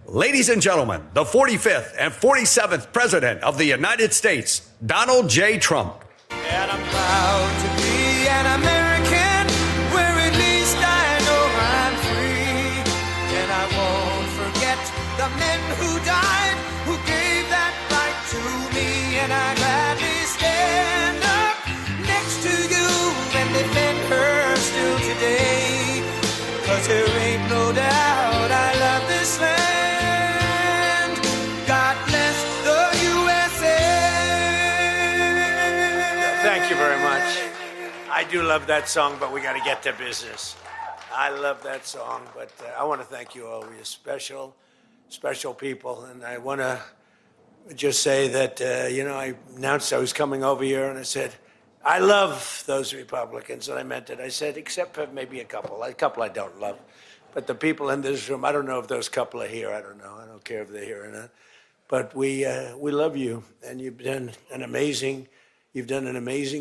Ladies and gentlemen, the 45th and 47th President of the United States, Donald J. Trump. And I'm proud to be an American, where at least I know I'm free. And I won't forget the men who died, who gave that right to me. And I gladly stand up next to you and defend her still today. 'Cause there ain't no doubt I love this land. God bless the USA. Thank you very much. I do love that song, but we got to get to business. I love that song, but I want to thank you all. You're special, special people. And I want to just say that, I announced I was coming over here, and I said, I love those Republicans, and I meant it. I said, except for maybe a couple I don't love. But the people in this room, I don't know if those couple are here. I don't know. I don't care if they're here or not. But we love you, and you've done an amazing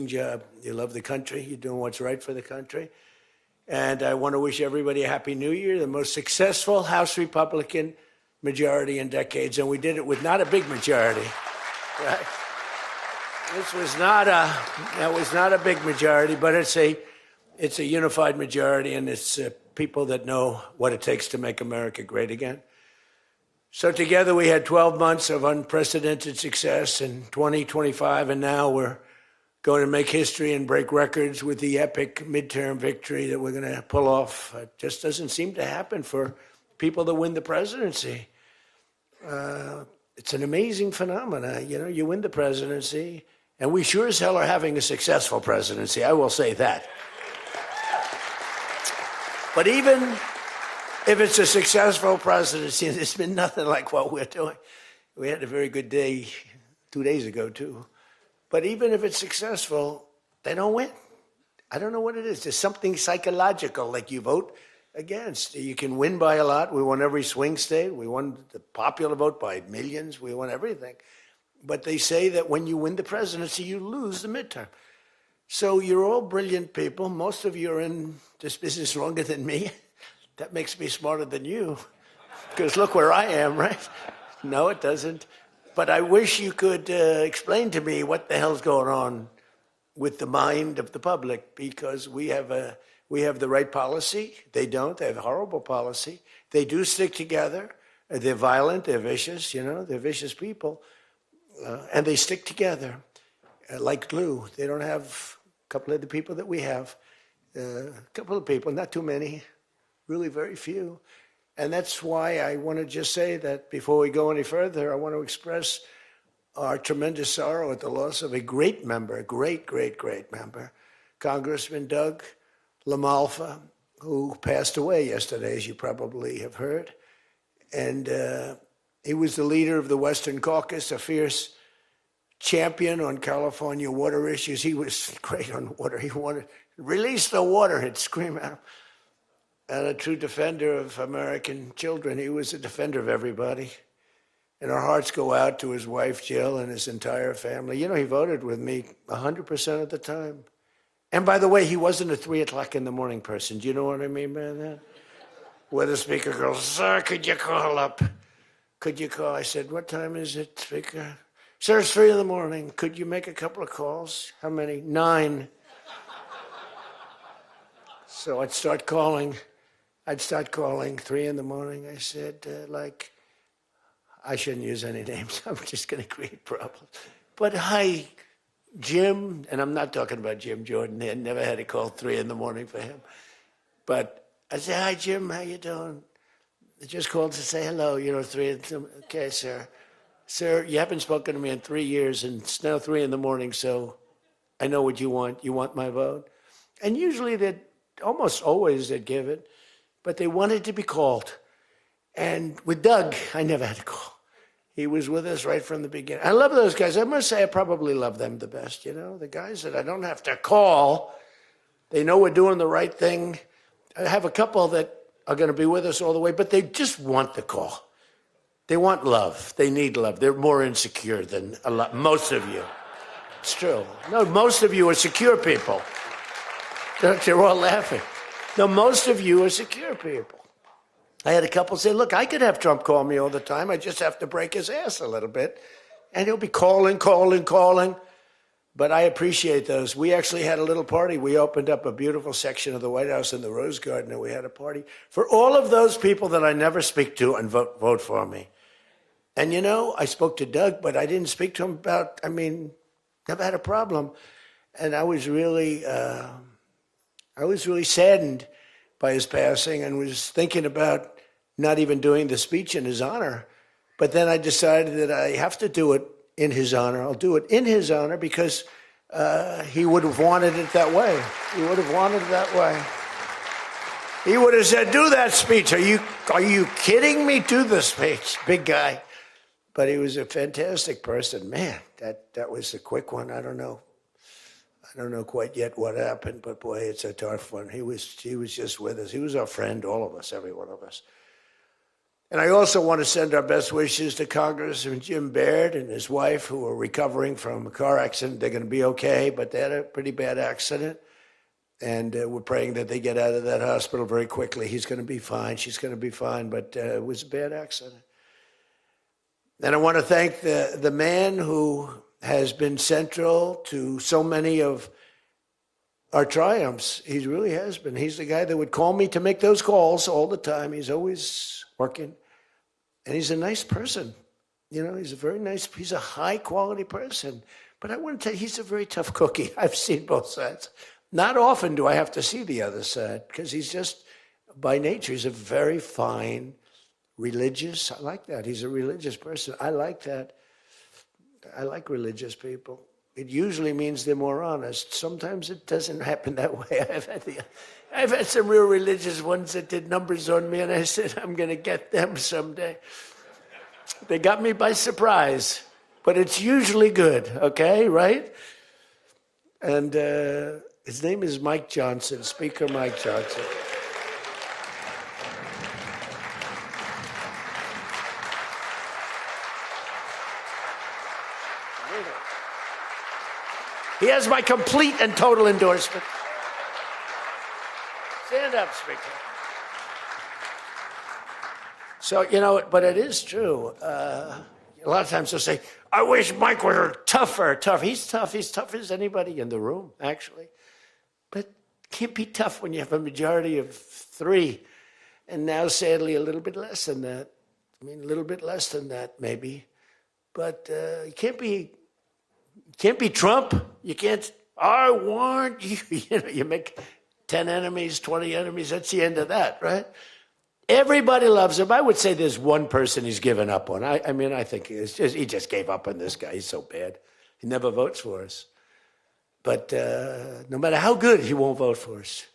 job. You love the country. You're doing what's right for the country. And I want to wish everybody a Happy New Year, the most successful House Republican majority in decades. And we did it with not a big majority, right? That was not a big majority, but it's a unified majority, and it's people that know what it takes to make America great again. So together we had 12 months of unprecedented success in 2025, and now we're going to make history and break records with the epic midterm victory that we're going to pull off. It just doesn't seem to happen for people that win the presidency. It's an amazing phenomenon. You win the presidency, and we sure as hell are having a successful presidency, I will say that. But even if it's a successful presidency, there's been nothing like what we're doing. We had a very good day 2 days ago, too. But even if it's successful, they don't win. I don't know what it is. There's something psychological, like you vote against. You can win by a lot. We won every swing state. We won the popular vote by millions. We won everything. But they say that when you win the presidency, you lose the midterm. So you're all brilliant people. Most of you are in this business longer than me. That makes me smarter than you. Because look where I am, right? No, it doesn't. But I wish you could explain to me what the hell's going on with the mind of the public, because we have the right policy. They don't. They have horrible policy. They do stick together. They're violent. They're vicious. They're vicious people. And they stick together like glue. They don't have a couple of the people that we have. A couple of people, not too many, really very few. And that's why I want to just say that before we go any further, I want to express our tremendous sorrow at the loss of a great member, a great, great, great member, Congressman Doug LaMalfa, who passed away yesterday, as you probably have heard. And he was the leader of the Western Caucus, a fierce champion on California water issues. He was great on water. He wanted to release the water, he'd scream at him. And a true defender of American children. He was a defender of everybody. And our hearts go out to his wife, Jill, and his entire family. He voted with me 100% of the time. And by the way, he wasn't a 3 o'clock in the morning person. Do you know what I mean by that? Where the speaker goes, sir, could you call up? Could you call? I said, what time is it, speaker? Sir, it's 3 in the morning. Could you make a couple of calls? How many? 9. So I'd start calling 3 in the morning. I said, I shouldn't use any names. I'm just going to create problems. But hi, Jim, and I'm not talking about Jim Jordan. I never had a call 3 in the morning for him. But I said, hi, Jim, how you doing? I just called to say hello, 3 in the morning. Okay, sir. Sir, you haven't spoken to me in 3 years, and it's now 3 in the morning, so I know what you want. You want my vote? And usually almost always they'd give it, but they wanted to be called. And with Doug, I never had a call. He was with us right from the beginning. I love those guys. I must say I probably love them the best, the guys that I don't have to call. They know we're doing the right thing. I have a couple that are going to be with us all the way, but they just want the call. They want love. They need love. They're more insecure than most of you. It's true. No, most of you are secure people. They're all laughing. No, most of you are secure people. I had a couple say, look, I could have Trump call me all the time. I just have to break his ass a little bit. And he'll be calling. But I appreciate those. We actually had a little party. We opened up a beautiful section of the White House in the Rose Garden, and we had a party for all of those people that I never speak to and vote for me. And, you know, I spoke to Doug, but I didn't speak to him about, never had a problem. And I was really saddened by his passing and was thinking about not even doing the speech in his honor. But then I decided that I have to do it in his honor. I'll do it in his honor because he would have wanted it that way. He would have wanted it that way. He would have said, do that speech. Are you kidding me? Do the speech, big guy. But he was a fantastic person. Man, that was a quick one. I don't know quite yet what happened, but boy, it's a tough one. He was just with us. He was our friend, all of us, every one of us. And I also want to send our best wishes to Congressman Jim Baird and his wife, who are recovering from a car accident. They're going to be okay, but they had a pretty bad accident. And we're praying that they get out of that hospital very quickly. He's going to be fine. She's going to be fine, but it was a bad accident. And I want to thank the man who has been central to so many of our triumphs. He really has been. He's the guy that would call me to make those calls all the time. He's always working. And he's a nice person. You know, he's a high quality person. But I want to tell you, he's a very tough cookie. I've seen both sides. Not often do I have to see the other side because he's just, by nature, he's a very fine, religious. I like that. He's a religious person. I like that. I like religious people. It usually means they're more honest. Sometimes it doesn't happen that way. I've had some real religious ones that did numbers on me, and I said, I'm going to get them someday. They got me by surprise, but it's usually good, okay, right? And his name is Mike Johnson, Speaker Mike Johnson. He has my complete and total endorsement. Stand up, Speaker. So, you know, but it is true. A lot of times they'll say, I wish Mike were tougher. He's tough. He's tough as anybody in the room, actually. But can't be tough when you have a majority of 3. And now, sadly, a little bit less than that. A little bit less than that, maybe. But you can't be Trump. You can't, I want you. You know, you make 10 enemies, 20 enemies. That's the end of that, right? Everybody loves him. I would say there's one person he's given up on. I think he just gave up on this guy. He's so bad. He never votes for us. But no matter how good, he won't vote for us.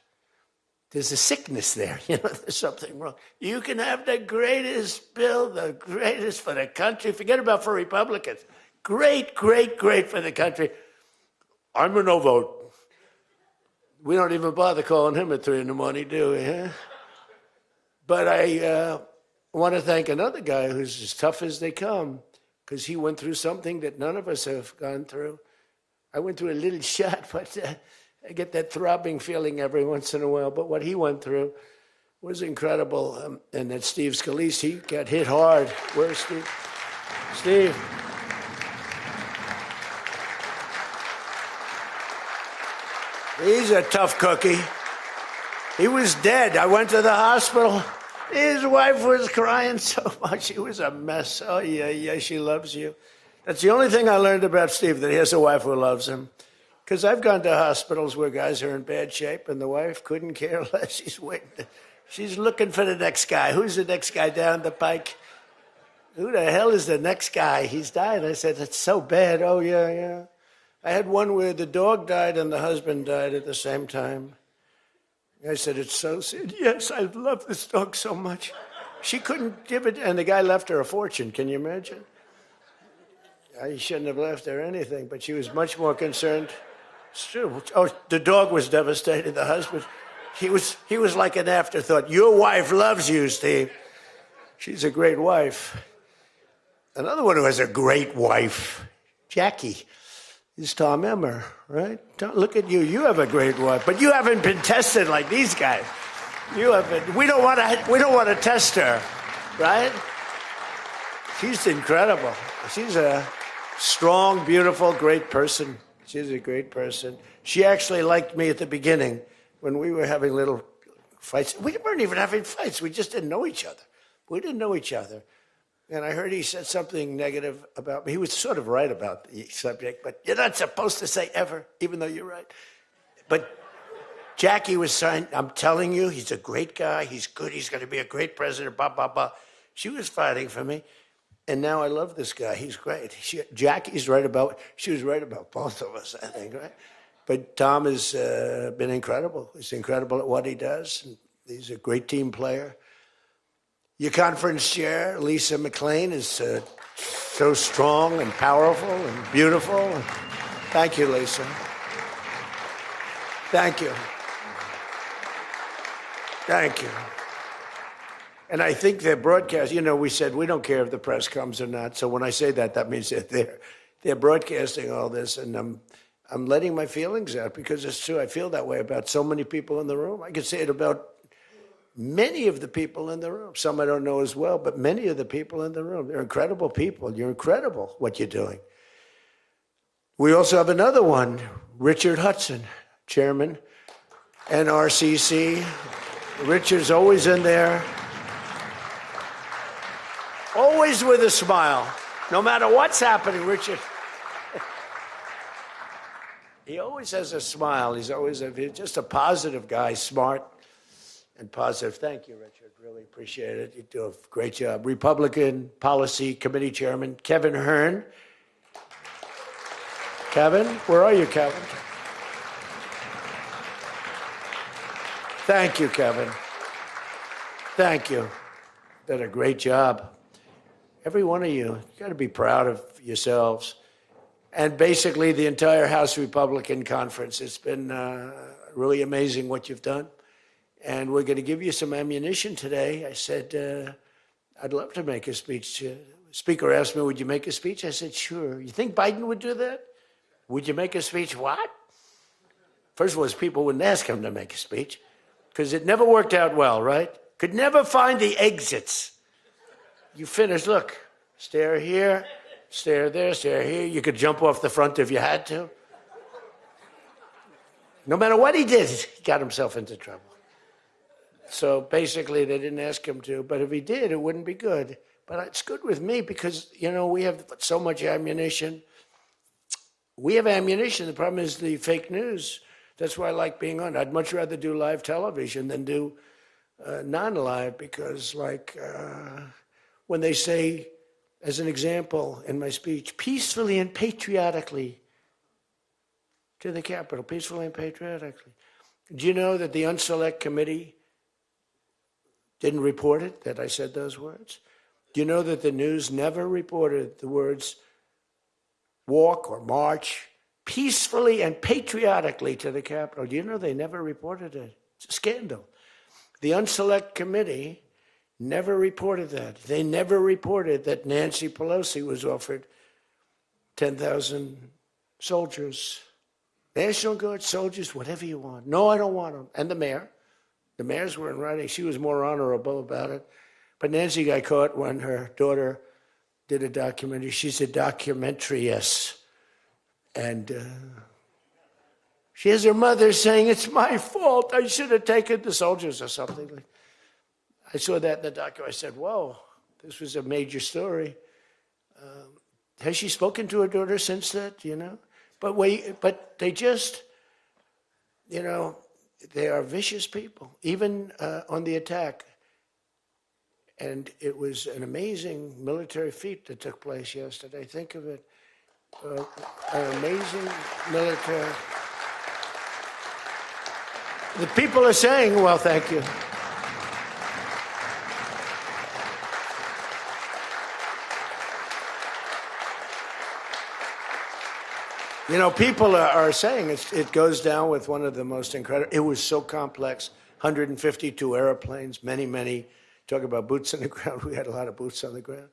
There's a sickness there. You know, there's something wrong. You can have the greatest bill, the greatest for the country. Forget about for Republicans. Great, great, great for the country. I'm a no vote. We don't even bother calling him at 3 in the morning, do we? Huh? But I want to thank another guy who's as tough as they come, because he went through something that none of us have gone through. I went through a little shot, but I get that throbbing feeling every once in a while. But what he went through was incredible. And that Steve Scalise, he got hit hard. Where's Steve? Steve. He's a tough cookie. He was dead. I went to the hospital. His wife was crying so much. He was a mess. Oh, yeah, she loves you. That's the only thing I learned about Steve, that he has a wife who loves him. Because I've gone to hospitals where guys are in bad shape, and the wife couldn't care less. She's waiting. She's looking for the next guy. Who's the next guy down the pike? Who the hell is the next guy? He's died. I said, that's so bad. Oh, yeah. I had one where the dog died and the husband died at the same time. I said, it's so sad. Yes, I love this dog so much. She couldn't give it, and the guy left her a fortune. Can you imagine? I shouldn't have left her anything, but she was much more concerned. It's true. Oh, the dog was devastated. The husband, he was like an afterthought. Your wife loves you, Steve. She's a great wife. Another one who has a great wife, Jackie, is Tom Emmer, right? Look at you. You have a great wife, but you haven't been tested like these guys. You have been. We don't want to test her, right? She's incredible. She's a strong, beautiful, great person. She's a great person. She actually liked me at the beginning when we were having little fights. We weren't even having fights. We just didn't know each other. We didn't know each other. And I heard he said something negative about me. He was sort of right about the subject, but you're not supposed to say ever, even though you're right. But Jackie was saying, I'm telling you, he's a great guy. He's good. He's going to be a great president, blah, blah, blah. She was fighting for me. And now I love this guy. He's great. Jackie's right about, she was right about both of us, I think, right? But Tom has been incredible. He's incredible at what he does. And he's a great team player. Your conference chair, Lisa McLean, is so strong and powerful and beautiful. Thank you, Lisa. Thank you. Thank you. And I think their broadcast, we said we don't care if the press comes or not. So when I say that, that means that they're broadcasting all this, and I'm letting my feelings out because it's true. I feel that way about so many people in the room. I could say it about many of the people in the room. Some I don't know as well, but many of the people in the room. They're incredible people. You're incredible what you're doing. We also have another one, Richard Hudson, Chairman, NRCC. Richard's always in there. Always with a smile. No matter what's happening, Richard. He always has a smile. He's just a positive guy, smart and positive. Thank you, Richard. Really appreciate it. You do a great job. Republican Policy Committee Chairman, Kevin Hearn. Kevin, where are you, Kevin? Thank you, Kevin. Thank you. Did a great job. Every one of you got to be proud of yourselves. And basically the entire House Republican Conference. It's been really amazing what you've done. And we're going to give you some ammunition today. I said, I'd love to make a speech. The Speaker asked me, would you make a speech? I said, sure. You think Biden would do that? Would you make a speech? What? First of all, people wouldn't ask him to make a speech because it never worked out well, right? Could never find the exits. You finish, look, stare here, stare there, stare here. You could jump off the front if you had to. No matter what he did, he got himself into trouble. So basically, they didn't ask him to, but if he did, it wouldn't be good. But it's good with me because, we have so much ammunition. We have ammunition. The problem is the fake news. That's why I like being on. I'd much rather do live television than do non-live because, when they say, as an example in my speech, peacefully and patriotically to the Capitol, peacefully and patriotically. Do you know that the Unselect Committee didn't report it, that I said those words? Do you know that the news never reported the words walk or march peacefully and patriotically to the Capitol? Do you know they never reported it? It's a scandal. The Unselect Committee never reported that. They never reported that Nancy Pelosi was offered 10,000 soldiers, National Guard soldiers, whatever you want. No, I don't want them. And the mayor. The mayors were in writing. She was more honorable about it. But Nancy got caught when her daughter did a documentary. She's a documentariist. And she has her mother saying, it's my fault. I should have taken the soldiers or something. I saw that in the documentary. I said, whoa, this was a major story. Has she spoken to her daughter since that, But they just, they are vicious people, even on the attack. And it was an amazing military feat that took place yesterday. Think of it. An amazing military. The people are saying, well, thank you. People are saying it goes down with one of the most incredible. It was so complex. 152 airplanes, many. Talk about boots on the ground. We had a lot of boots on the ground.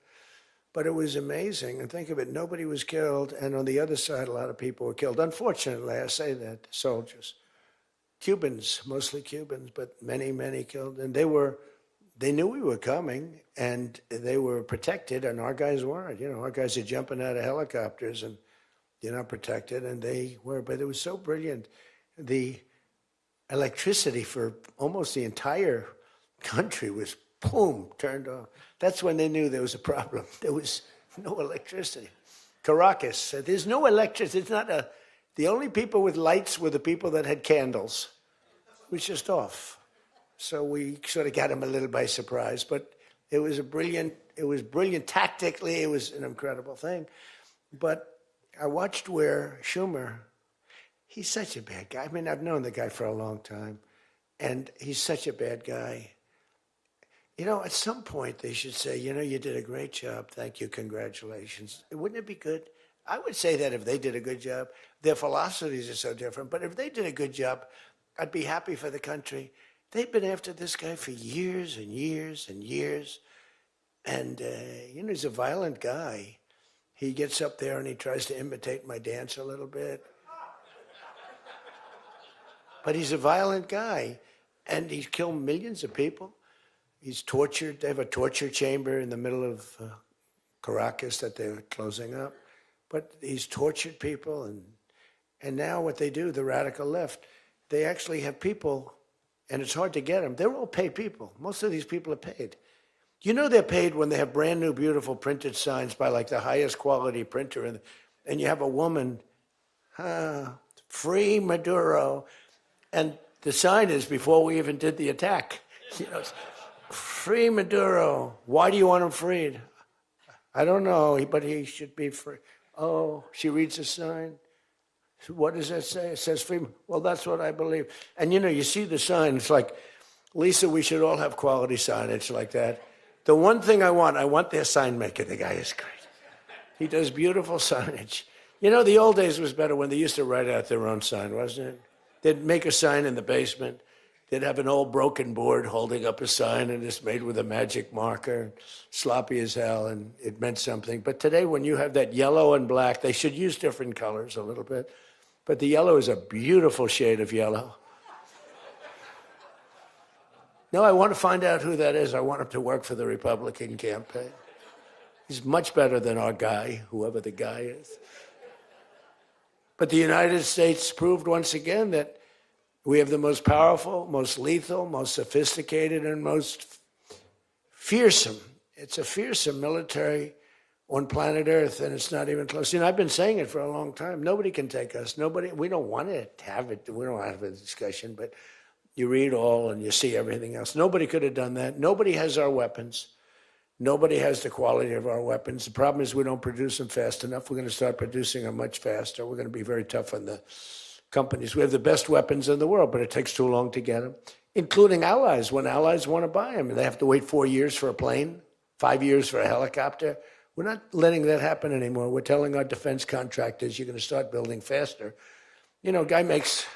But it was amazing. And think of it, nobody was killed. And on the other side, a lot of people were killed. Unfortunately, I say that, soldiers. Cubans, mostly Cubans, but many, many killed. And they knew we were coming, and they were protected, and our guys weren't. You know, our guys are jumping out of helicopters, and you're not protected, and they were. But it was so brilliant. The electricity for almost the entire country was, boom, turned off. That's when they knew there was a problem. There was no electricity. Caracas, there's no electricity. It's not the only people with lights were the people that had candles. It was just off. So we sort of got them a little by surprise, but it was brilliant tactically. It was an incredible thing. But I watched where Schumer, he's such a bad guy. I mean, I've known the guy for a long time, and he's such a bad guy. You know, at some point they should say, you know, you did a great job. Thank you. Congratulations. Wouldn't it be good? I would say that if they did a good job. Their philosophies are so different, but if they did a good job, I'd be happy for the country. They've been after this guy for years and years and years. And, you know, he's a violent guy. He gets up there and he tries to imitate my dance a little bit. But he's a violent guy. And he's killed millions of people. He's tortured. They have a torture chamber in the middle of Caracas that they're closing up. But he's tortured people. And now what they do, the radical left, they actually have people, and it's hard to get them. They're all paid people. Most of these people are paid. You know they're paid when they have brand new, beautiful printed signs by like the highest quality printer, and you have a woman, free Maduro, and the sign is before we even did the attack. You know, free Maduro. Why do you want him freed? I don't know, but he should be free. Oh, she reads the sign. What does that say? It says free. Well, that's what I believe. And you know, you see the sign. It's like, Lisa, we should all have quality signage like that. The one thing I want their sign maker. The guy is great. He does beautiful signage. You know, the old days was better when they used to write out their own sign, wasn't it? They'd make a sign in the basement. They'd have an old broken board holding up a sign, and it's made with a magic marker, sloppy as hell, and it meant something. But today, when you have that yellow and black, they should use different colors a little bit. But the yellow is a beautiful shade of yellow. No, I want to find out who that is. I want him to work for the Republican campaign. He's much better than our guy, whoever the guy is. But the United States proved once again that we have the most powerful, most lethal, most sophisticated, and most fearsome. It's a fearsome military on planet Earth, and it's not even close. You know, I've been saying it for a long time. Nobody can take us. Nobody. We don't want to have it. We don't have a discussion, but you read all and you see everything else. Nobody could have done that. Nobody has our weapons. Nobody has the quality of our weapons. The problem is we don't produce them fast enough. We're going to start producing them much faster. We're going to be very tough on the companies. We have the best weapons in the world, but it takes too long to get them, including allies. When allies want to buy them, they have to wait 4 years for a plane, 5 years for a helicopter. We're not letting that happen anymore. We're telling our defense contractors, you're going to start building faster. You know, guy makes...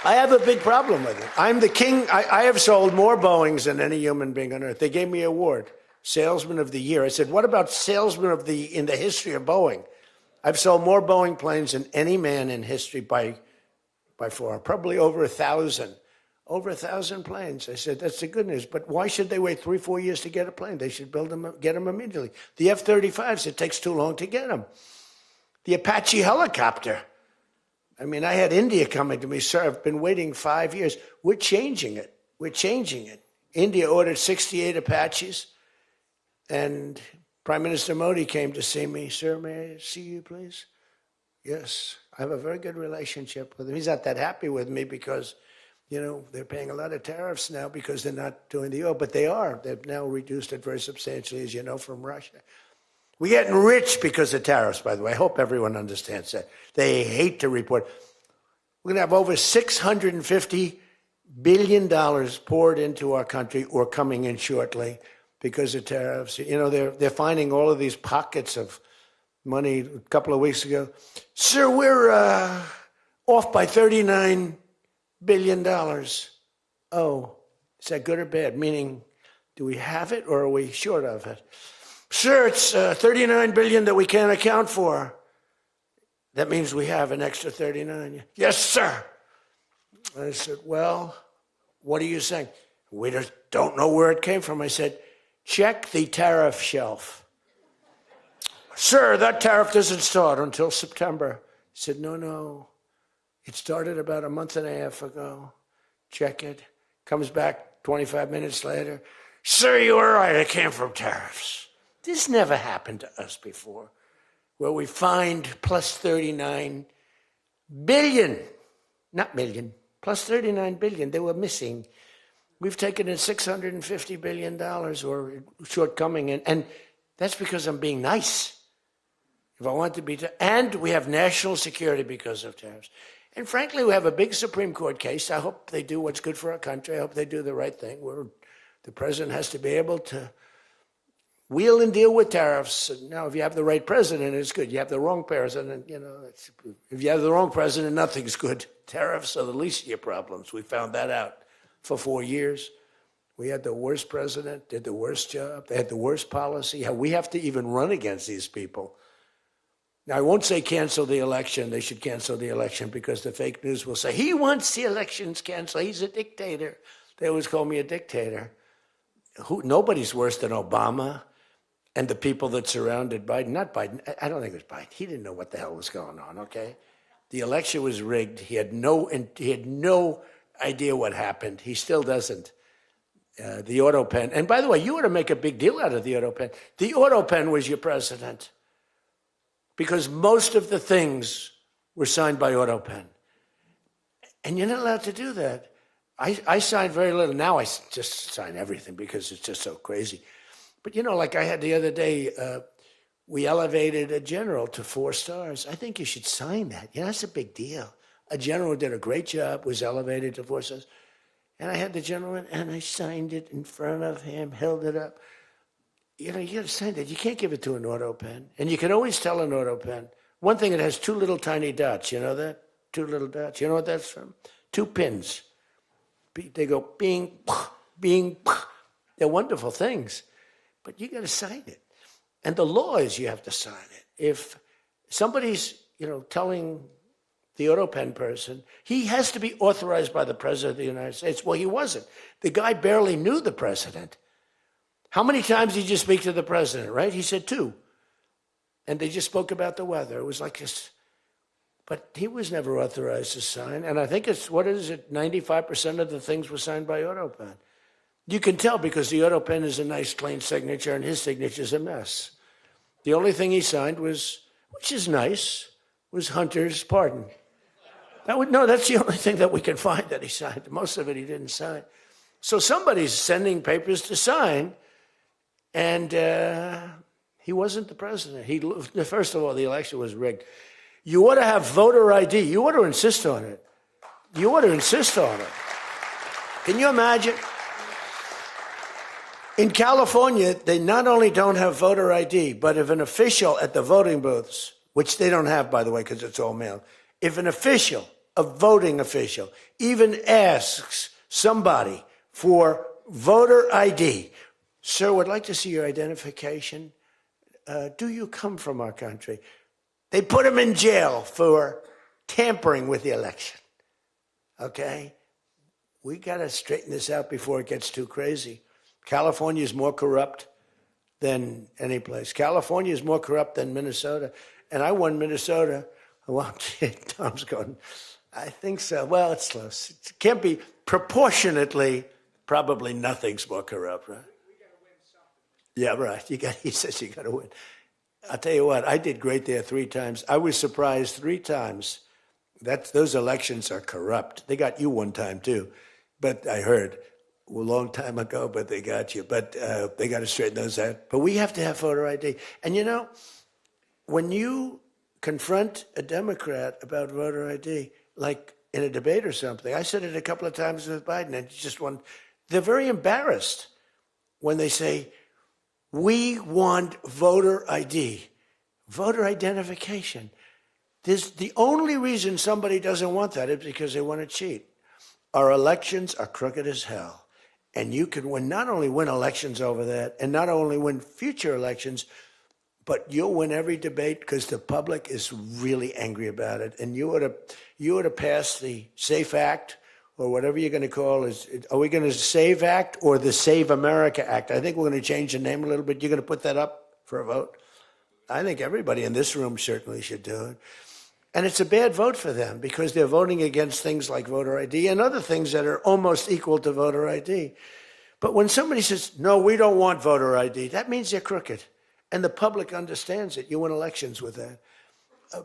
I have a big problem with it. I'm the king. I have sold more Boeings than any human being on earth. They gave me an award, Salesman of the Year. I said, what about Salesman of the in the history of Boeing? I've sold more Boeing planes than any man in history by far, probably over 1,000. Over 1,000 planes. I said, that's the good news. But why should they wait 3-4 years to get a plane? They should build them, get them immediately. The F-35s, it takes too long to get them. The Apache helicopter. I mean, I had India coming to me, sir, I've been waiting 5 years. We're changing it. We're changing it. India ordered 68 Apaches, and Prime Minister Modi came to see me. Sir, may I see you, please? Yes. I have a very good relationship with him. He's not that happy with me because, you know, they're paying a lot of tariffs now because they're not doing the oil, but they are. They've now reduced it very substantially, as you know, from Russia. We're getting rich because of tariffs, by the way. I hope everyone understands that. They hate to report. We're going to have over $650 billion poured into our country or coming in shortly because of tariffs. You know, they're finding all of these pockets of money. A couple of weeks ago, sir, we're off by $39 billion. Oh, is that good or bad? Meaning, do we have it or are we short of it? Sir, it's $39 billion that we can't account for. That means we have an extra 39. Yes, sir. I said, well, what are you saying? We just don't know where it came from. I said, check the tariff shelf. Sir, that tariff doesn't start until September. He said, no. It started about a month and a half ago. Check it. Comes back 25 minutes later. Sir, you were right. It came from tariffs. This never happened to us before, where we find plus 39 billion, not million, plus 39 billion. They were missing. We've taken in $650 billion or shortcoming, and that's because I'm being nice. If I want to be, and we have national security because of tariffs. And frankly, we have a big Supreme Court case. I hope they do what's good for our country. I hope they do the right thing. The president has to be able to wheel and deal with tariffs. Now, if you have the right president, it's good. You have the wrong president, if you have the wrong president, nothing's good. Tariffs are the least of your problems. We found that out for 4 years. We had the worst president, did the worst job. They had the worst policy. We have to even run against these people. Now, I won't say cancel the election. They should cancel the election because the fake news will say, he wants the elections canceled. He's a dictator. They always call me a dictator. Nobody's worse than Obama and the people that surrounded Biden. Not Biden. I don't think it was Biden. He didn't know what the hell was going on, okay? The election was rigged. He had no idea what happened. He still doesn't. The auto pen. And by the way, you ought to make a big deal out of the auto pen. The auto pen was your president because most of the things were signed by auto pen. And you're not allowed to do that. I signed very little. Now I just sign everything because it's just so crazy. But, like I had the other day, we elevated a general to 4 stars. I think you should sign that. That's a big deal. A general did a great job, was elevated to 4 stars. And I had the gentleman, and I signed it in front of him, held it up. You got to sign that. You can't give it to an auto pen. And you can always tell an auto pen. One thing, it has 2 little tiny dots. You know that? 2 little dots. You know what that's from? 2 pins. They go bing, bing. They're wonderful things. But you got to sign it. And the law is you have to sign it. If somebody's, telling the auto pen person, he has to be authorized by the president of the United States. Well, he wasn't. The guy barely knew the president. How many times did you speak to the president, right? He said 2. And they just spoke about the weather. It was like this. But he was never authorized to sign. And I think it's, 95% of the things were signed by auto pen. You can tell because the auto pen is a nice, clean signature, and his signature's a mess. The only thing he signed was, which is nice, was Hunter's pardon. That's the only thing that we can find that he signed. Most of it he didn't sign. So somebody's sending papers to sign, and he wasn't the president. First of all, the election was rigged. You ought to have voter ID. You ought to insist on it. You ought to insist on it. Can you imagine? In California, they not only don't have voter ID, but if an official at the voting booths, which they don't have, by the way, because it's all mail, if an official, a voting official, even asks somebody for voter ID, sir, would like to see your identification. Do you come from our country? They put him in jail for tampering with the election. Okay? We got to straighten this out before it gets too crazy. California is more corrupt than any place. California is more corrupt than Minnesota. And I won Minnesota. Well, Tom's going, I think so. Well, it's close. It can't be proportionately, probably nothing's more corrupt, right? We got to win something. Yeah, right. He says you got to win. I'll tell you what, I did great there 3 times. I was surprised 3 times. Those elections are corrupt. They got you 1 time, too. But I heard a long time ago, but they got you. But they got to straighten those out. But we have to have voter ID. And when you confront a Democrat about voter ID, like in a debate or something, I said it a couple of times with Biden, and they're very embarrassed when they say, we want voter ID, voter identification. The only reason somebody doesn't want that is because they want to cheat. Our elections are crooked as hell. And you can not only win elections over that, and not only win future elections, but you'll win every debate because the public is really angry about it. And you ought to pass the SAFE Act or whatever you're going to call it. Are we going to SAVE Act or the Save America Act? I think we're going to change the name a little bit. You're going to put that up for a vote? I think everybody in this room certainly should do it. And it's a bad vote for them because they're voting against things like voter ID and other things that are almost equal to voter ID. But when somebody says, no, we don't want voter ID, that means they're crooked. And the public understands it. You win elections with that.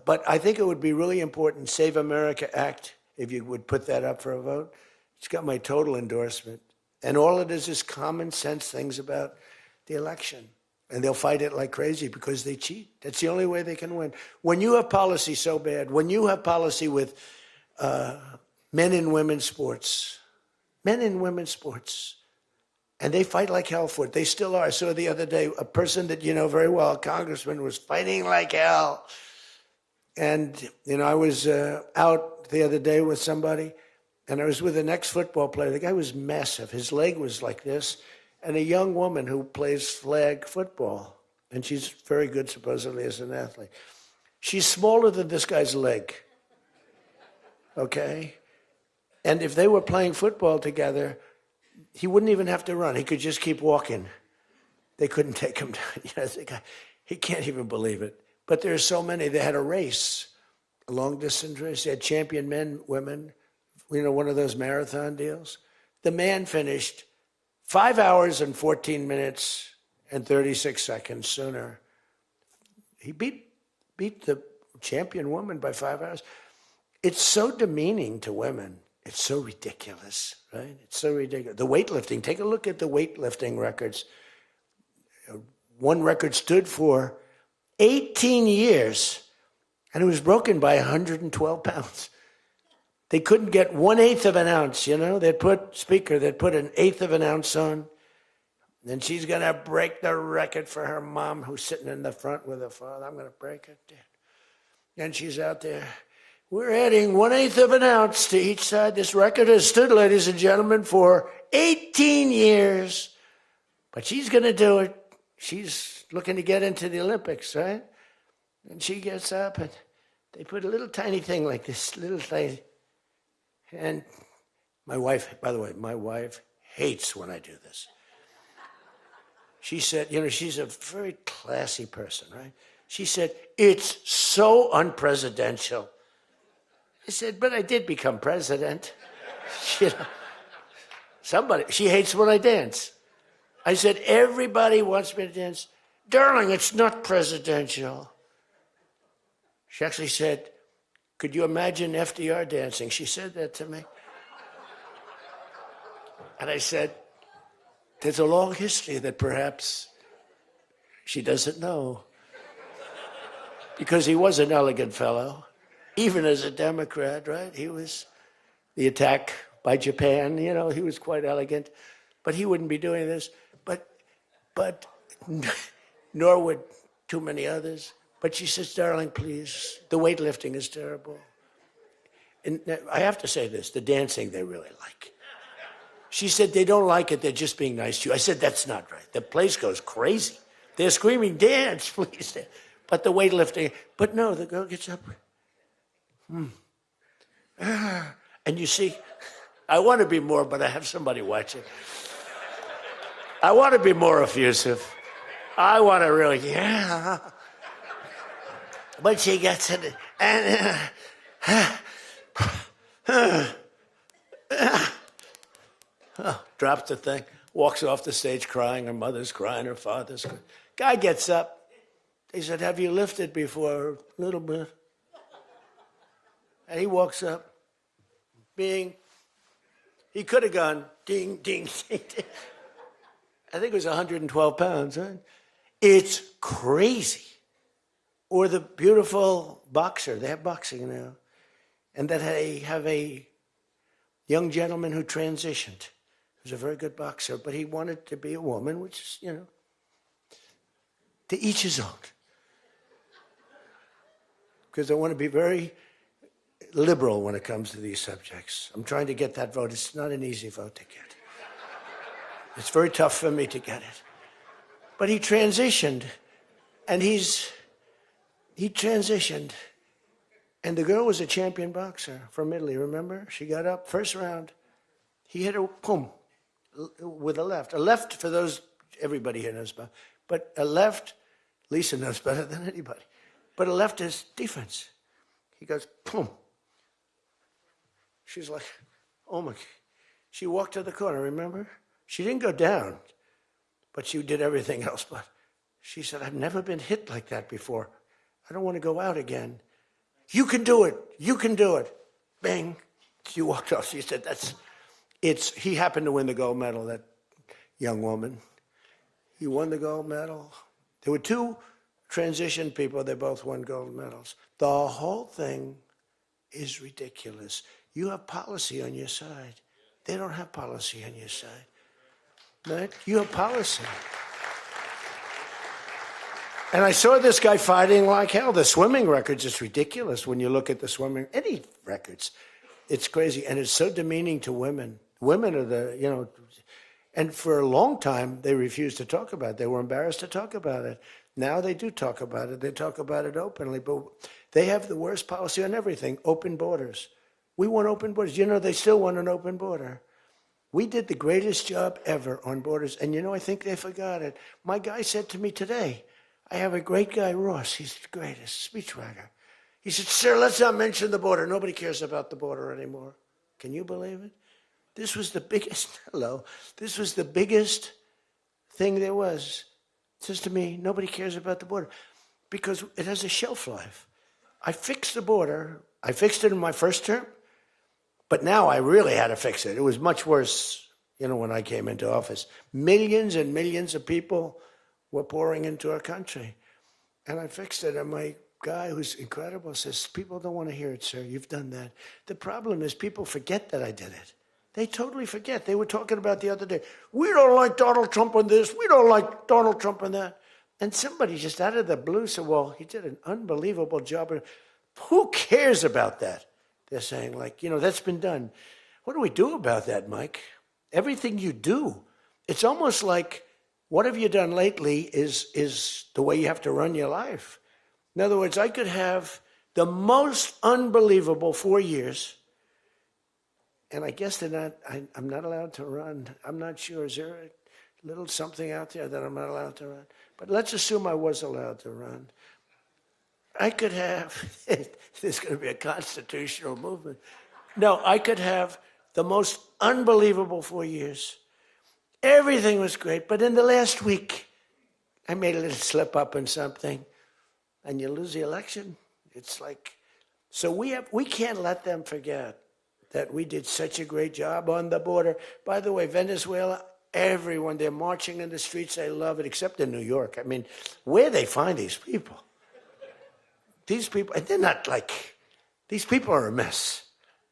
But I think it would be really important, Save America Act, if you would put that up for a vote. It's got my total endorsement. And all it is common sense things about the election. And they'll fight it like crazy because they cheat. That's the only way they can win. When you have policy so bad, when you have policy with men and women's sports, and they fight like hell for it. They still are. I saw the other day a person that you know very well, a congressman, was fighting like hell. And, I was out the other day with somebody, and I was with an ex-football player. The guy was massive. His leg was like this. And a young woman who plays flag football. And she's very good, supposedly, as an athlete. She's smaller than this guy's leg. Okay? And if they were playing football together, he wouldn't even have to run. He could just keep walking. They couldn't take him down. The guy, he can't even believe it. But there are so many. They had a race, a long-distance race. They had champion men, women, one of those marathon deals. The man finished 5 hours and 14 minutes and 36 seconds sooner. He beat the champion woman by 5 hours. It's so demeaning to women. It's so ridiculous, right? It's so ridiculous. The weightlifting, take a look at the weightlifting records. One record stood for 18 years, and it was broken by 112 pounds. They couldn't get 1/8 of an ounce, They'd put an eighth of an ounce on. Then she's going to break the record for her mom, who's sitting in the front with her father. I'm going to break it. And she's out there. We're adding 1/8 of an ounce to each side. This record has stood, ladies and gentlemen, for 18 years. But she's going to do it. She's looking to get into the Olympics, right? And she gets up, and they put a little tiny thing like this, little thing. And my wife, by the way, my wife hates when I do this. She said, she's a very classy person, right? She said, it's so unpresidential. I said, but I did become president. She hates when I dance. I said, everybody wants me to dance. Darling, it's not presidential. She actually said, could you imagine FDR dancing? She said that to me. And I said, there's a long history that perhaps she doesn't know. Because he was an elegant fellow, even as a Democrat, right? He was the attack by Japan, he was quite elegant. But he wouldn't be doing this. But nor would too many others. But she says, darling, please, the weightlifting is terrible. And I have to say this, the dancing they really like. She said, they don't like it, they're just being nice to you. I said, that's not right. The place goes crazy. They're screaming, dance, please. But the weightlifting, but no, the girl gets up. And you see, I want to be more, but I have somebody watching. I want to be more effusive. I want to really, But she gets it, and drops the thing, walks off the stage crying. Her mother's crying, her father's crying. Guy gets up. They said, have you lifted before? A little bit. And he walks up, bing. He could have gone ding, ding, ding, ding. I think it was 112 pounds, right? It's crazy. Or the beautiful boxer. They have boxing now. And that they have a young gentleman who transitioned. He was a very good boxer, but he wanted to be a woman, which is, to each his own. Because I want to be very liberal when it comes to these subjects. I'm trying to get that vote. It's not an easy vote to get. It's very tough for me to get it. But he transitioned, and he transitioned. And the girl was a champion boxer from Italy, remember? She got up first round. He hit her, boom, with a left. A left, for those, everybody here knows about, but a left, Lisa knows better than anybody, but a left is defense. He goes, boom. She's like, oh my, she walked to the corner, remember? She didn't go down, but she did everything else. But she said, I've never been hit like that before. I don't want to go out again. You can do it. You can do it. Bang. She walked off. She said, he happened to win the gold medal, that young woman. He won the gold medal. There were two transition people. They both won gold medals. The whole thing is ridiculous. You have policy on your side. They don't have policy on your side. Right? You have policy. And I saw this guy fighting like hell. The swimming records is ridiculous when you look at the swimming, any records. It's crazy. And it's so demeaning to women. Women are the, and for a long time, they refused to talk about it. They were embarrassed to talk about it. Now they do talk about it. They talk about it openly. But they have the worst policy on everything, open borders. We want open borders. They still want an open border. We did the greatest job ever on borders. And I think they forgot it. My guy said to me today, I have a great guy, Ross. He's the greatest speechwriter. He said, sir, let's not mention the border. Nobody cares about the border anymore. Can you believe it? This was the biggest, this was the biggest thing there was. It says to me, nobody cares about the border because it has a shelf life. I fixed the border. I fixed it in my first term, but now I really had to fix it. It was much worse, when I came into office. Millions and millions of people were pouring into our country. And I fixed it. And my guy, who's incredible, says, people don't want to hear it, sir. You've done that. The problem is people forget that I did it. They totally forget. They were talking about the other day, we don't like Donald Trump on this. We don't like Donald Trump on that. And somebody just out of the blue said, well, he did an unbelievable job. Who cares about that? They're saying, that's been done. What do we do about that, Mike? Everything you do. It's almost like, what have you done lately is the way you have to run your life. In other words, I could have the most unbelievable 4 years, and I guess I'm not allowed to run. I'm not sure. Is there a little something out there that I'm not allowed to run? But let's assume I was allowed to run. I could have, there's going to be a constitutional movement. No, I could have the most unbelievable 4 years. Everything was great, but in the last week, I made a little slip up in something, and you lose the election. It's like, so we can't let them forget that we did such a great job on the border. By the way, Venezuela, everyone, they're marching in the streets. They love it, except in New York. I mean, where they find these people? These people, and they're not these people are a mess.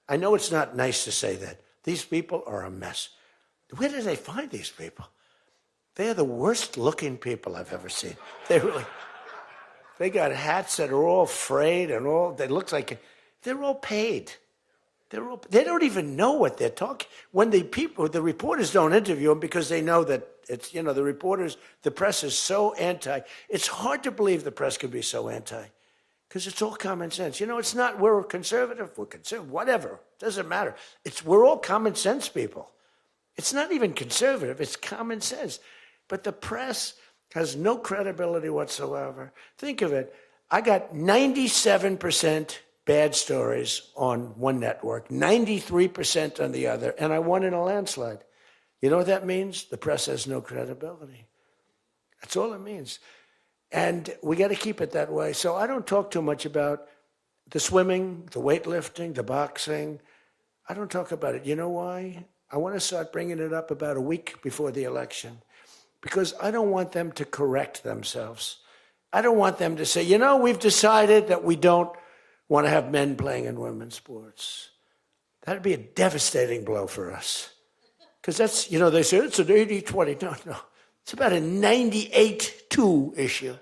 I know it's not nice to say that. These people are a mess. Where do they find these people? They're the worst looking people I've ever seen. They got hats that are all frayed and they look like, they're all paid. They don't even know what they're talking. When the reporters don't interview them because they know that it's, the press is so anti. It's hard to believe the press could be so anti because it's all common sense. It's not, we're conservative, whatever. Doesn't matter. We're all common sense people. It's not even conservative, it's common sense. But the press has no credibility whatsoever. Think of it. I got 97% bad stories on one network, 93% on the other, and I won in a landslide. You know what that means? The press has no credibility. That's all it means. And we got to keep it that way. So I don't talk too much about the swimming, the weightlifting, the boxing. I don't talk about it. You know why? I want to start bringing it up about a week before the election because I don't want them to correct themselves. I don't want them to say, we've decided that we don't want to have men playing in women's sports. That'd be a devastating blow for us. Because that's, they say it's an 80-20. No. It's about a 98-2 issue.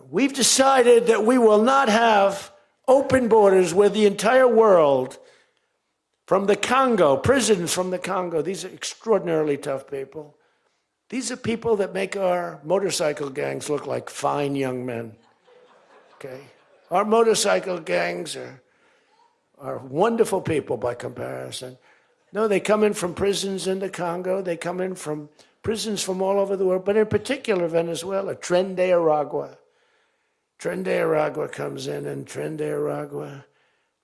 We've decided that we will not have open borders where the entire world, from the Congo, prisons from the Congo, these are extraordinarily tough people. These are people that make our motorcycle gangs look like fine young men. Okay? Our motorcycle gangs are wonderful people by comparison. No, they come in from prisons in the Congo. They come in from prisons from all over the world, but in particular Venezuela. Tren de Aragua. Tren de Aragua comes in, and Tren de Aragua,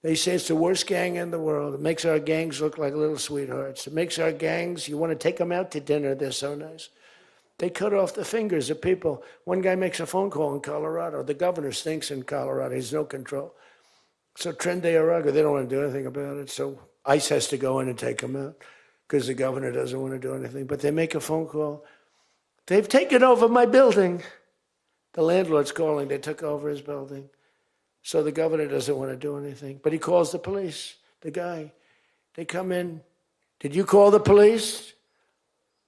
they say it's the worst gang in the world. It makes our gangs look like little sweethearts. It makes our gangs, you want to take them out to dinner, they're so nice. They cut off the fingers of people. One guy makes a phone call in Colorado. The governor stinks in Colorado. He's no control. So Tren de Aragua, they don't want to do anything about it. So ICE has to go in and take them out because the governor doesn't want to do anything. But they make a phone call. They've taken over my building. The landlord's calling. They took over his building. So the governor doesn't want to do anything. But he calls the police, the guy. They come in. Did you call the police?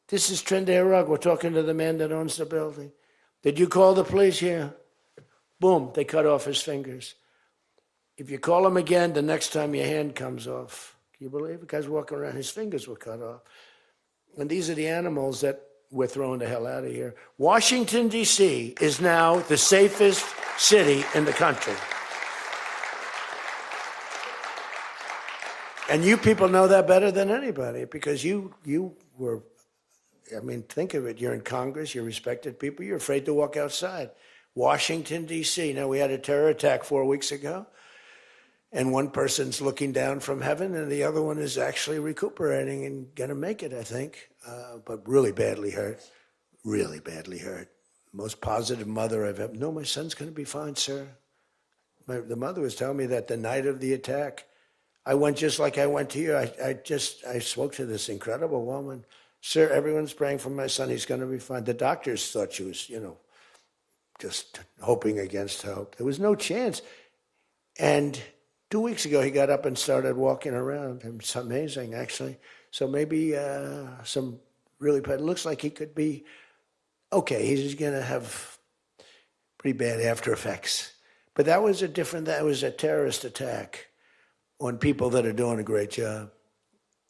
This is Tren de Aragua. We're talking to the man that owns the building. Did you call the police? Yeah. Boom, they cut off his fingers. If you call him again, the next time your hand comes off. Can you believe it? The guy's walking around, his fingers were cut off. And these are the animals that we're throwing the hell out of here. Washington, D.C. is now the safest city in the country. And you people know that better than anybody because you were, I mean, think of it. You're in Congress, you're respected people, you're afraid to walk outside. Washington, D.C. Now, we had a terror attack 4 weeks ago, and one person's looking down from heaven, and the other one is actually recuperating and going to make it, I think, but really badly hurt. Really badly hurt. Most positive mother I've ever. No, my son's going to be fine, sir. The mother was telling me that the night of the attack, I went just like I went to you. I spoke to this incredible woman. Sir, everyone's praying for my son. He's going to be fine. The doctors thought she was, just hoping against hope. There was no chance. And 2 weeks ago, he got up and started walking around. It's amazing, actually. So maybe some really bad. It looks like he could be okay. He's going to have pretty bad after effects. But that was a terrorist attack on people that are doing a great job.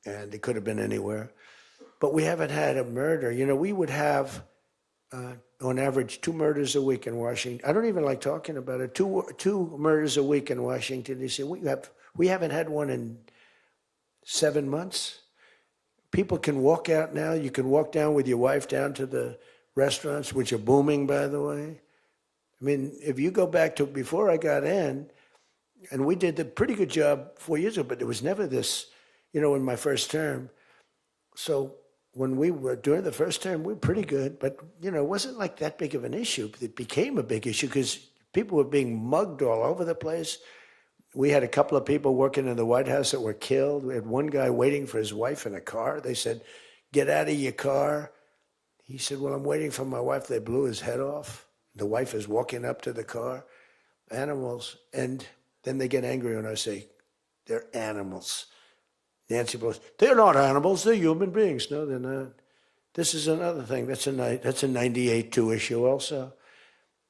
And it could have been anywhere. But we haven't had a murder. We would have, on average, 2 murders a week in Washington. I don't even like talking about it. Two murders a week in Washington, D.C. We haven't had one in 7 months. People can walk out now. You can walk down with your wife down to the restaurants, which are booming, by the way. I mean, if you go back to before I got in, and we did a pretty good job 4 years ago, but there was never this, in my first term. So when we were during the first term, we were pretty good, but, it wasn't like that big of an issue. It became a big issue because people were being mugged all over the place. We had a couple of people working in the White House that were killed. We had one guy waiting for his wife in a car. They said, "Get out of your car." He said, "Well, I'm waiting for my wife." They blew his head off. The wife is walking up to the car. Animals. And then they get angry when I say, they're animals. Nancy Pelosi, they're not animals, they're human beings. No, they're not. This is another thing. That's a 98-2 issue also.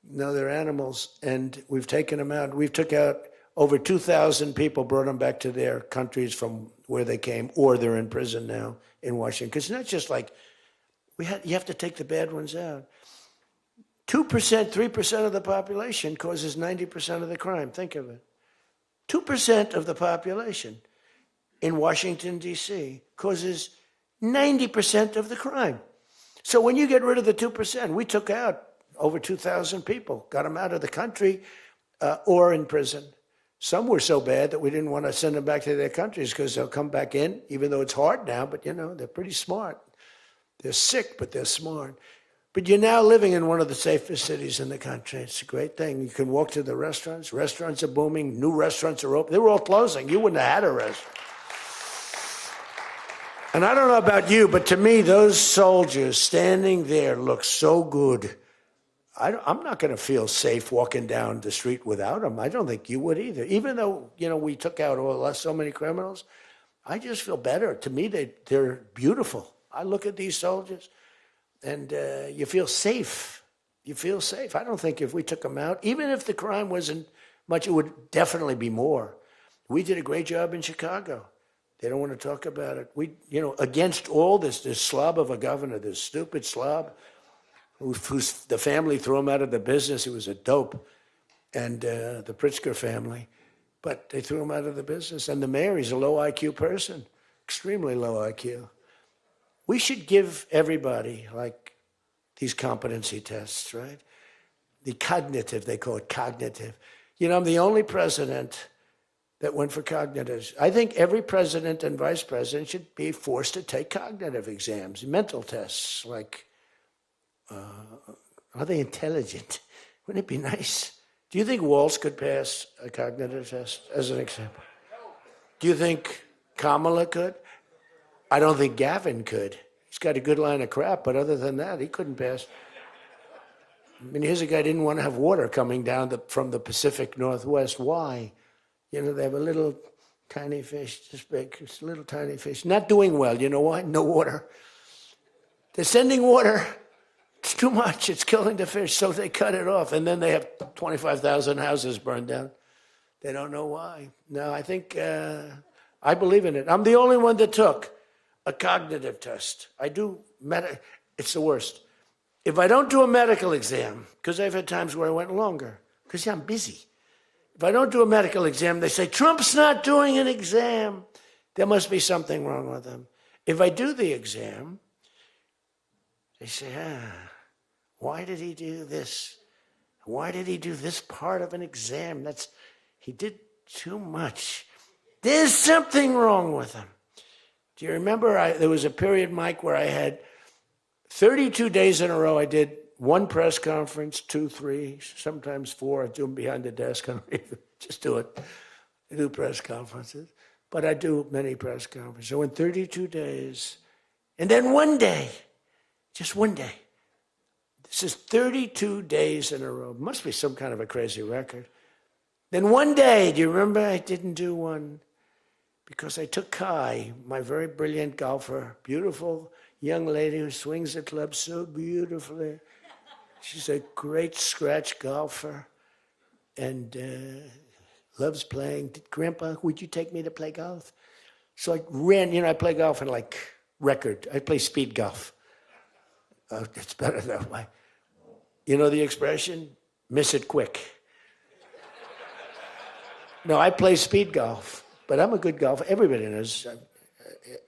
No, they're animals, and we've taken them out. We've took out over 2,000 people, brought them back to their countries from where they came, or they're in prison now in Washington. Because it's not just like, you have to take the bad ones out. 2%, 3% of the population causes 90% of the crime. Think of it. 2% of the population in Washington, D.C. causes 90% of the crime. So when you get rid of the 2%, we took out over 2,000 people, got them out of the country or in prison. Some were so bad that we didn't want to send them back to their countries because they'll come back in, even though it's hard now, but they're pretty smart. They're sick, but they're smart. But you're now living in one of the safest cities in the country. It's a great thing. You can walk to the restaurants. Restaurants are booming. New restaurants are open. They were all closing. You wouldn't have had a restaurant. And I don't know about you, but to me, those soldiers standing there look so good. I'm not going to feel safe walking down the street without them. I don't think you would either. Even though, we took out so many criminals, I just feel better. To me, they're beautiful. I look at these soldiers, and you feel safe. You feel safe. I don't think if we took them out, even if the crime wasn't much, it would definitely be more. We did a great job in Chicago. They don't want to talk about it. We, against all this slob of a governor, this stupid slob, who's the family threw him out of the business. He was a dope, and the Pritzker family. But they threw him out of the business. And the mayor, he's a low IQ person. extremely low IQ. We should give everybody, like, these competency tests, right? The cognitive, they call it cognitive. You know, I'm the only president that went for cognitives. I think every president and vice president should be forced to take cognitive exams, mental tests, like, are they intelligent? Wouldn't it be nice? Do you think Walsh could pass a cognitive test, as an example? Do you think Kamala could? I don't think Gavin could. He's got a good line of crap, but other than that, he couldn't pass. I mean, here's a guy who didn't want to have water coming down from the Pacific Northwest. Why? You know, they have a little tiny fish, this big, it's a little tiny fish. Not doing well. You know why? No water. They're sending water. It's too much. It's killing the fish. So they cut it off. And then they have 25,000 houses burned down. They don't know why. No, I think, I believe in it. I'm the only one that took a cognitive test. I do, it's the worst. If I don't do a medical exam, because I've had times where I went longer, because I'm busy. If I don't do a medical exam, they say, Trump's not doing an exam. There must be something wrong with him. If I do the exam, they say, why did he do this? Why did he do this part of an exam? He did too much. There's something wrong with him. Do you remember there was a period, Mike, where I had 32 days in a row I did one press conference, 2, 3, sometimes 4. I do them behind the desk. I don't even just do it. I do press conferences. But I do many press conferences. So in 32 days, and then one day, just one day. This is 32 days in a row. Must be some kind of a crazy record. Then one day, do you remember I didn't do one? Because I took Kai, my very brilliant golfer, beautiful young lady who swings the club so beautifully. She's a great scratch golfer and loves playing. Grandpa, would you take me to play golf? So I ran, I play golf in like record. I play speed golf. It's better that way. You know the expression? Miss it quick. No, I play speed golf, but I'm a good golfer. Everybody knows.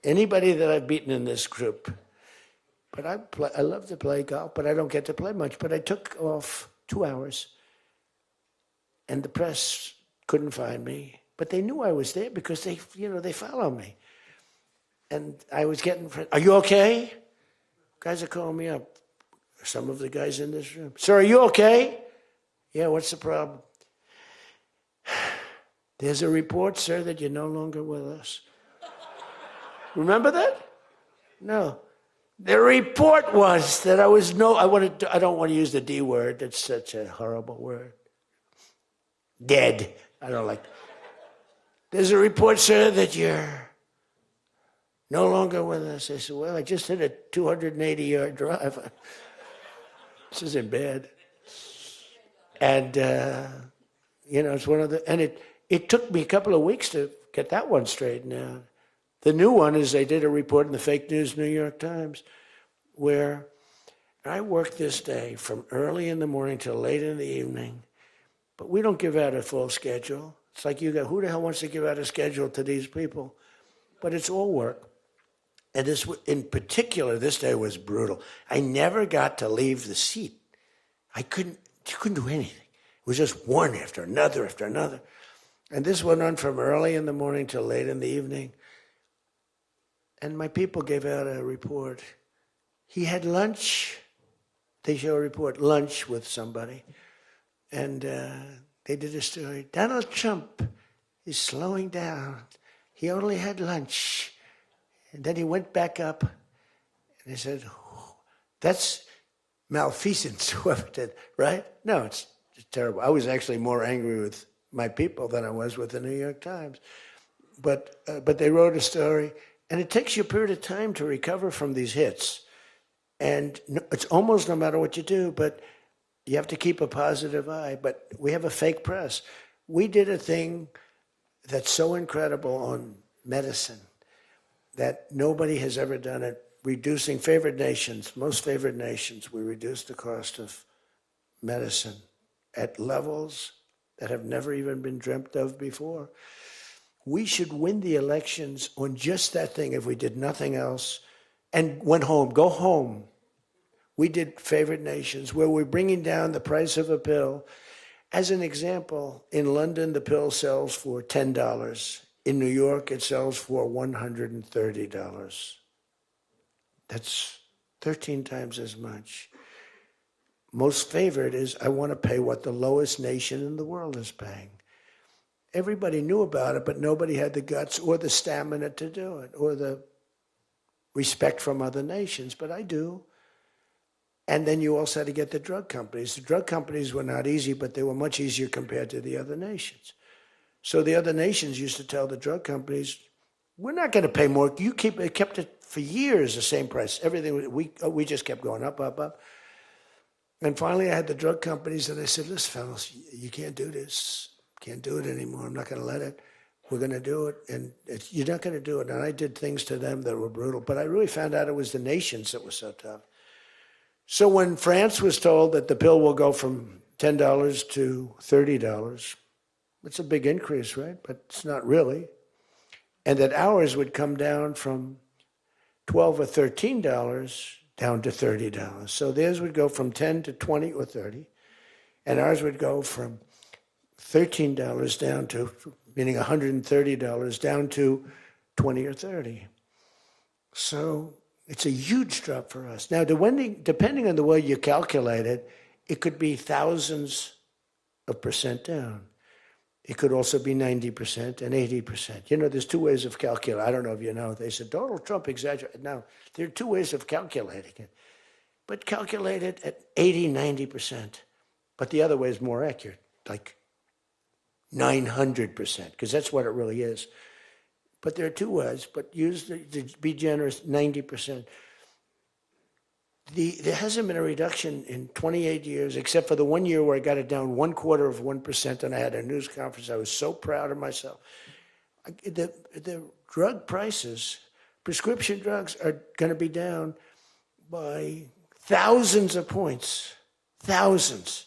Anybody that I've beaten in this group. But I love to play golf, but I don't get to play much. But I took off 2 hours, and the press couldn't find me. But they knew I was there because they follow me. And I was getting, are you okay? Guys are calling me up. Some of the guys in this room. Sir, are you okay? Yeah, what's the problem? There's a report, sir, that you're no longer with us. Remember that? No. The report was that I don't want to use the D word. It's such a horrible word. Dead. I don't like. There's a report, sir, that you're no longer with us. I said, well, I just hit a 280-yard drive. This isn't bad. And, it's one of the, and it took me a couple of weeks to get that one straightened out. The new one is they did a report in the fake news New York Times where I worked this day from early in the morning till late in the evening, but we don't give out a full schedule. It's like who the hell wants to give out a schedule to these people? But it's all work. And this, in particular, this day was brutal. I never got to leave the seat. You couldn't do anything. It was just one after another after another. And this went on from early in the morning till late in the evening. And my people gave out a report. He had lunch. They show a report, lunch with somebody. And they did a story. Donald Trump is slowing down. He only had lunch. And then he went back up. And they said, oh, that's malfeasance, whoever did, right? No, it's terrible. I was actually more angry with my people than I was with the New York Times. But they wrote a story. And it takes you a period of time to recover from these hits. And it's almost no matter what you do, but you have to keep a positive eye. But we have a fake press. We did a thing that's so incredible on medicine that nobody has ever done it. Reducing favored nations, most favored nations, we reduced the cost of medicine at levels that have never even been dreamt of before. We should win the elections on just that thing if we did nothing else and went home, go home. We did favored nations where we're bringing down the price of a pill. As an example, in London, the pill sells for $10. In New York, it sells for $130. That's 13 times as much. Most favored is I want to pay what the lowest nation in the world is paying. Everybody knew about it, but nobody had the guts or the stamina to do it or the respect from other nations, but I do. And then you also had to get the drug companies. The drug companies were not easy, but they were much easier compared to the other nations. So the other nations used to tell the drug companies, we're not going to pay more. You kept it for years the same price. Everything, we just kept going up, up, up. And finally I had the drug companies and I said, listen, fellas, you can't do this. Can't do it anymore. I'm not going to let it. We're going to do it. And you're not going to do it. And I did things to them that were brutal. But I really found out it was the nations that were so tough. So when France was told that the pill will go from $10 to $30, it's a big increase, right? But it's not really. And that ours would come down from $12 or $13 down to $30. So theirs would go from 10 to 20 or 30. And ours would go from $13 down to, meaning $130 down to 20 or 30. So it's a huge drop for us. Now, depending on the way you calculate it, it could be thousands of percent down. It could also be 90% and 80%. You know, there's two ways of calculating. I don't know if you know. They said Donald Trump exaggerated. No, there are two ways of calculating it. But calculate it at 80, 90%. But the other way is more accurate, like 900%, because that's what it really is. But there are two ways, but use, to be generous, 90%. There hasn't been a reduction in 28 years, except for the 1 year where I got it down 1/4%, and I had a news conference. I was so proud of myself. The drug prices, prescription drugs, are going to be down by thousands of points, thousands.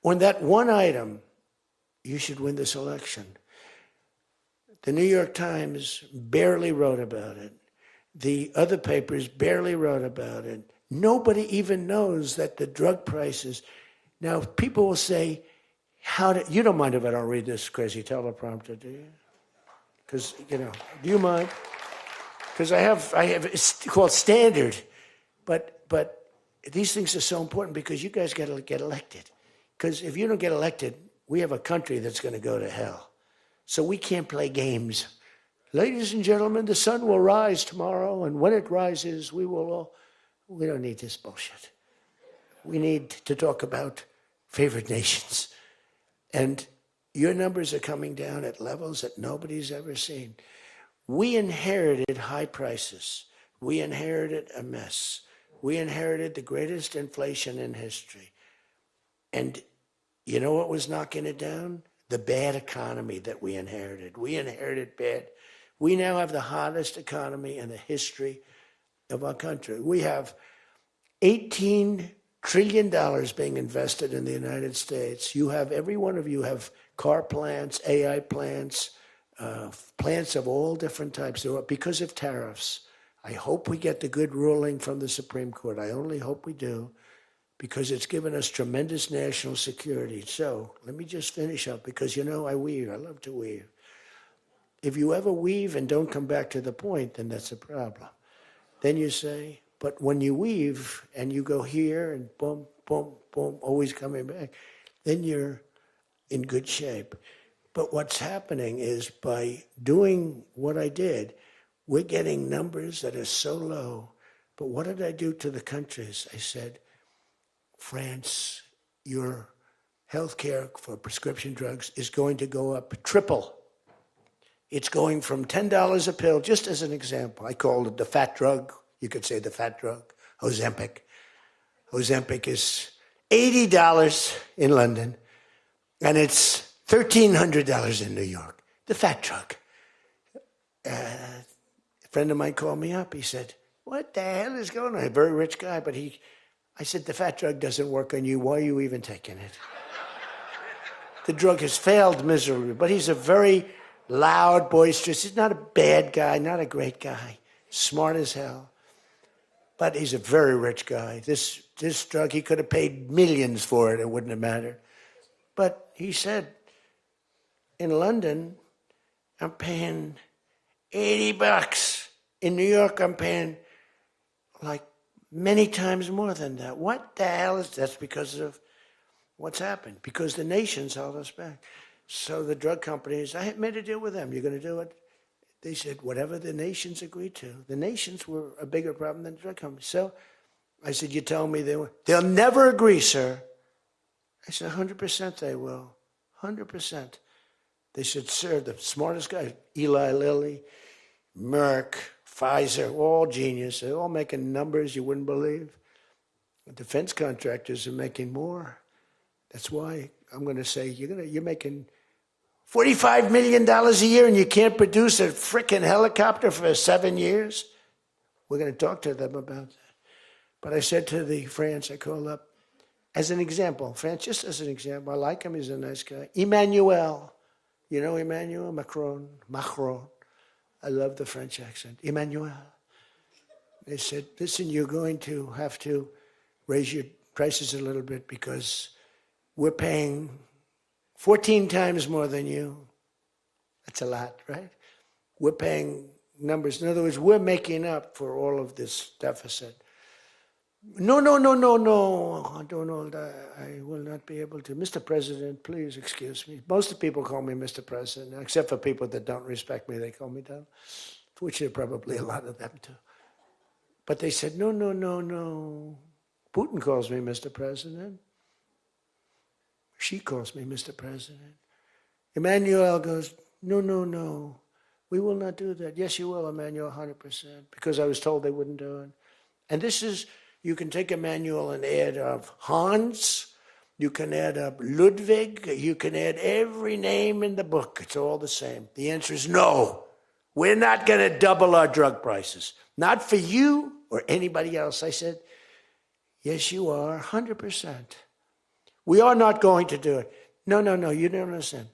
On that one item, you should win this election. The New York Times barely wrote about it. The other papers barely wrote about it. Nobody even knows that the drug prices. Now, people will say, you don't mind if I don't read this crazy teleprompter, do you? Because, do you mind? Because I have, it's called standard. But these things are so important because you guys got to get elected. Because if you don't get elected, we have a country that's going to go to hell. So we can't play games. Ladies and gentlemen, the sun will rise tomorrow, and when it rises, we don't need this bullshit. We need to talk about favored nations. And your numbers are coming down at levels that nobody's ever seen. We inherited high prices. We inherited a mess. We inherited the greatest inflation in history. And you know what was knocking it down? The bad economy that we inherited. We inherited bad. We now have the hottest economy in the history of our country. We have $18 trillion being invested in the United States. You have, every one of you have car plants, AI plants, plants of all different types. Because of tariffs. I hope we get the good ruling from the Supreme Court. I only hope we do, because it's given us tremendous national security. So let me just finish up, because I weave. I love to weave. If you ever weave and don't come back to the point, then that's a problem. Then you say, but when you weave and you go here and boom, boom, boom, always coming back, then you're in good shape. But what's happening is by doing what I did, we're getting numbers that are so low. But what did I do to the countries? I said, France, your health care for prescription drugs is going to go up triple. It's going from $10 a pill, just as an example. I called it the fat drug. You could say the fat drug, Ozempic. Ozempic is $80 in London, and it's $1,300 in New York. The fat drug. A friend of mine called me up. He said, what the hell is going on? A very rich guy, but I said, the fat drug doesn't work on you. Why are you even taking it? The drug has failed miserably, but he's a very loud, boisterous. He's not a bad guy, not a great guy. Smart as hell. But he's a very rich guy. This drug, he could have paid millions for it. It wouldn't have mattered. But he said, in London, I'm paying $80. In New York, I'm paying like many times more than that. What the hell is that? That's because of what's happened. Because the nations held us back. So the drug companies, I made a deal with them. You're going to do it? They said, whatever the nations agreed to. The nations were a bigger problem than the drug companies. So I said, you tell me they'll never agree, sir. I said, 100% they will. 100%. They said, sir, the smartest guy, Eli Lilly, Merck, Pfizer, all genius. They're all making numbers you wouldn't believe. The defense contractors are making more. That's why I'm going to say, you're making $45 million a year and you can't produce a frickin' helicopter for 7 years? We're going to talk to them about that. But I said to the France, I called up, as an example, France, just as an example, I like him, he's a nice guy. Emmanuel, you know Emmanuel Macron? I love the French accent. Emmanuel. They said, listen, you're going to have to raise your prices a little bit because we're paying 14 times more than you. That's a lot, right? We're paying numbers. In other words, we're making up for all of this deficit. No. I don't know. I will not be able to. Mr. President, please excuse me. Most of the people call me Mr. President, except for people that don't respect me. They call me that, which there are probably a lot of them too. But they said, no. Putin calls me Mr. President. She calls me Mr. President. Emmanuel goes, no. We will not do that. Yes, you will, Emmanuel, 100%, because I was told they wouldn't do it. And this is, you can take Emmanuel and add up Hans, you can add up Ludwig, you can add every name in the book. It's all the same. The answer is no. We're not going to double our drug prices. Not for you or anybody else. I said, yes, you are, 100%. We are not going to do it. No, you don't understand.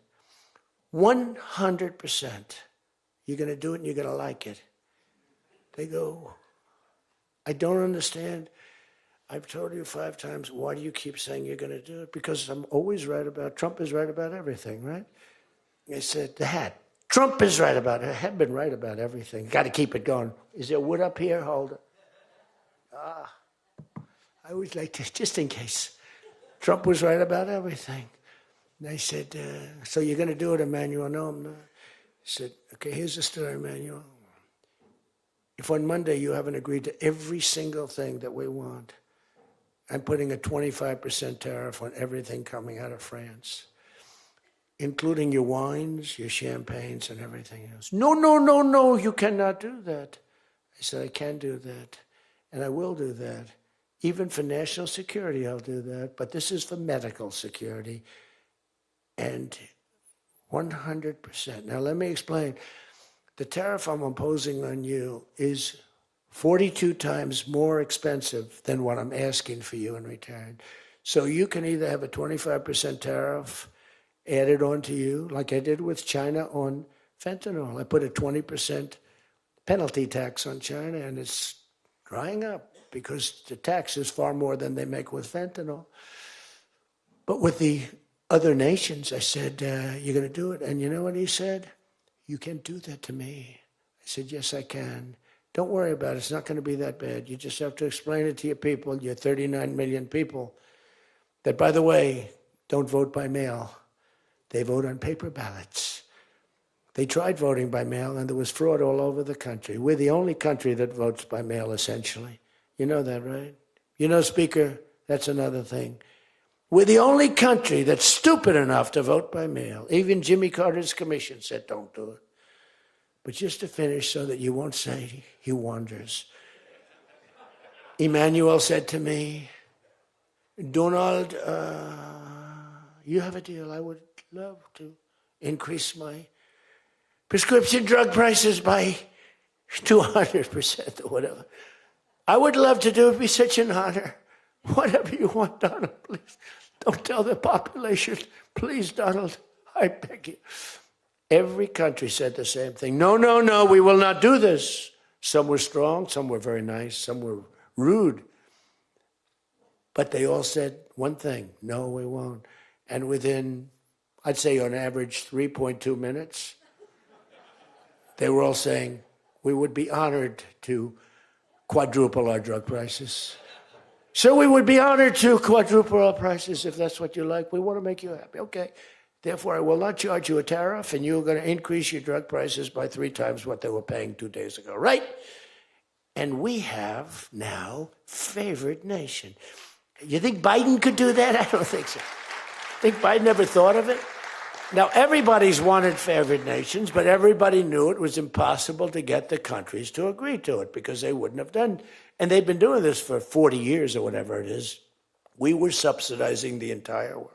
100%. You're going to do it and you're going to like it. They go, I don't understand. I've told you 5 times, why do you keep saying you're going to do it? Because I'm always right about, Trump is right about everything, right? I said, the hat. Trump is right about it. I have been right about everything. Got to keep it going. Is there wood up here? Hold it. I always like to, just in case. Trump was right about everything. And I said, so you're going to do it, Emmanuel? No, I'm not. I said, okay, here's the story, Emmanuel. If on Monday you haven't agreed to every single thing that we want, I'm putting a 25% tariff on everything coming out of France, including your wines, your champagnes, and everything else. No, you cannot do that. I said, I can do that, and I will do that. Even for national security, I'll do that. But this is for medical security. And 100%. Now, let me explain. The tariff I'm imposing on you is 42 times more expensive than what I'm asking for you in return. So you can either have a 25% tariff added on to you, like I did with China on fentanyl. I put a 20% penalty tax on China, and it's drying up, because the tax is far more than they make with fentanyl. But with the other nations, I said, you're going to do it. And you know what he said? You can't do that to me. I said, yes, I can. Don't worry about it. It's not going to be that bad. You just have to explain it to your people, your 39 million people, that, by the way, don't vote by mail. They vote on paper ballots. They tried voting by mail, and there was fraud all over the country. We're the only country that votes by mail, essentially. You know that, right? You know, Speaker, that's another thing. We're the only country that's stupid enough to vote by mail. Even Jimmy Carter's commission said, don't do it. But just to finish so that you won't say he wanders. Emmanuel said to me, Donald, you have a deal. I would love to increase my prescription drug prices by 200% or whatever. I would love to do it. It'd be such an honor. Whatever you want, Donald, please. Don't tell the population. Please, Donald, I beg you. Every country said the same thing. No, no, no, we will not do this. Some were strong, some were very nice, some were rude. But they all said one thing, no, we won't. And within, I'd say on average, 3.2 minutes, they were all saying, we would be honored to quadruple our drug prices. So we would be honored to quadruple our prices if that's what you like. We want to make you happy. Okay. Therefore, I will not charge you a tariff, and you're going to increase your drug prices by 3 times what they were paying 2 days ago, right? And we have now favored nation. You think Biden could do that? I don't think so. Think Biden ever thought of it? Now, everybody's wanted favored nations, but everybody knew it was impossible to get the countries to agree to it because they wouldn't have done. And they've been doing this for 40 years or whatever it is. We were subsidizing the entire world.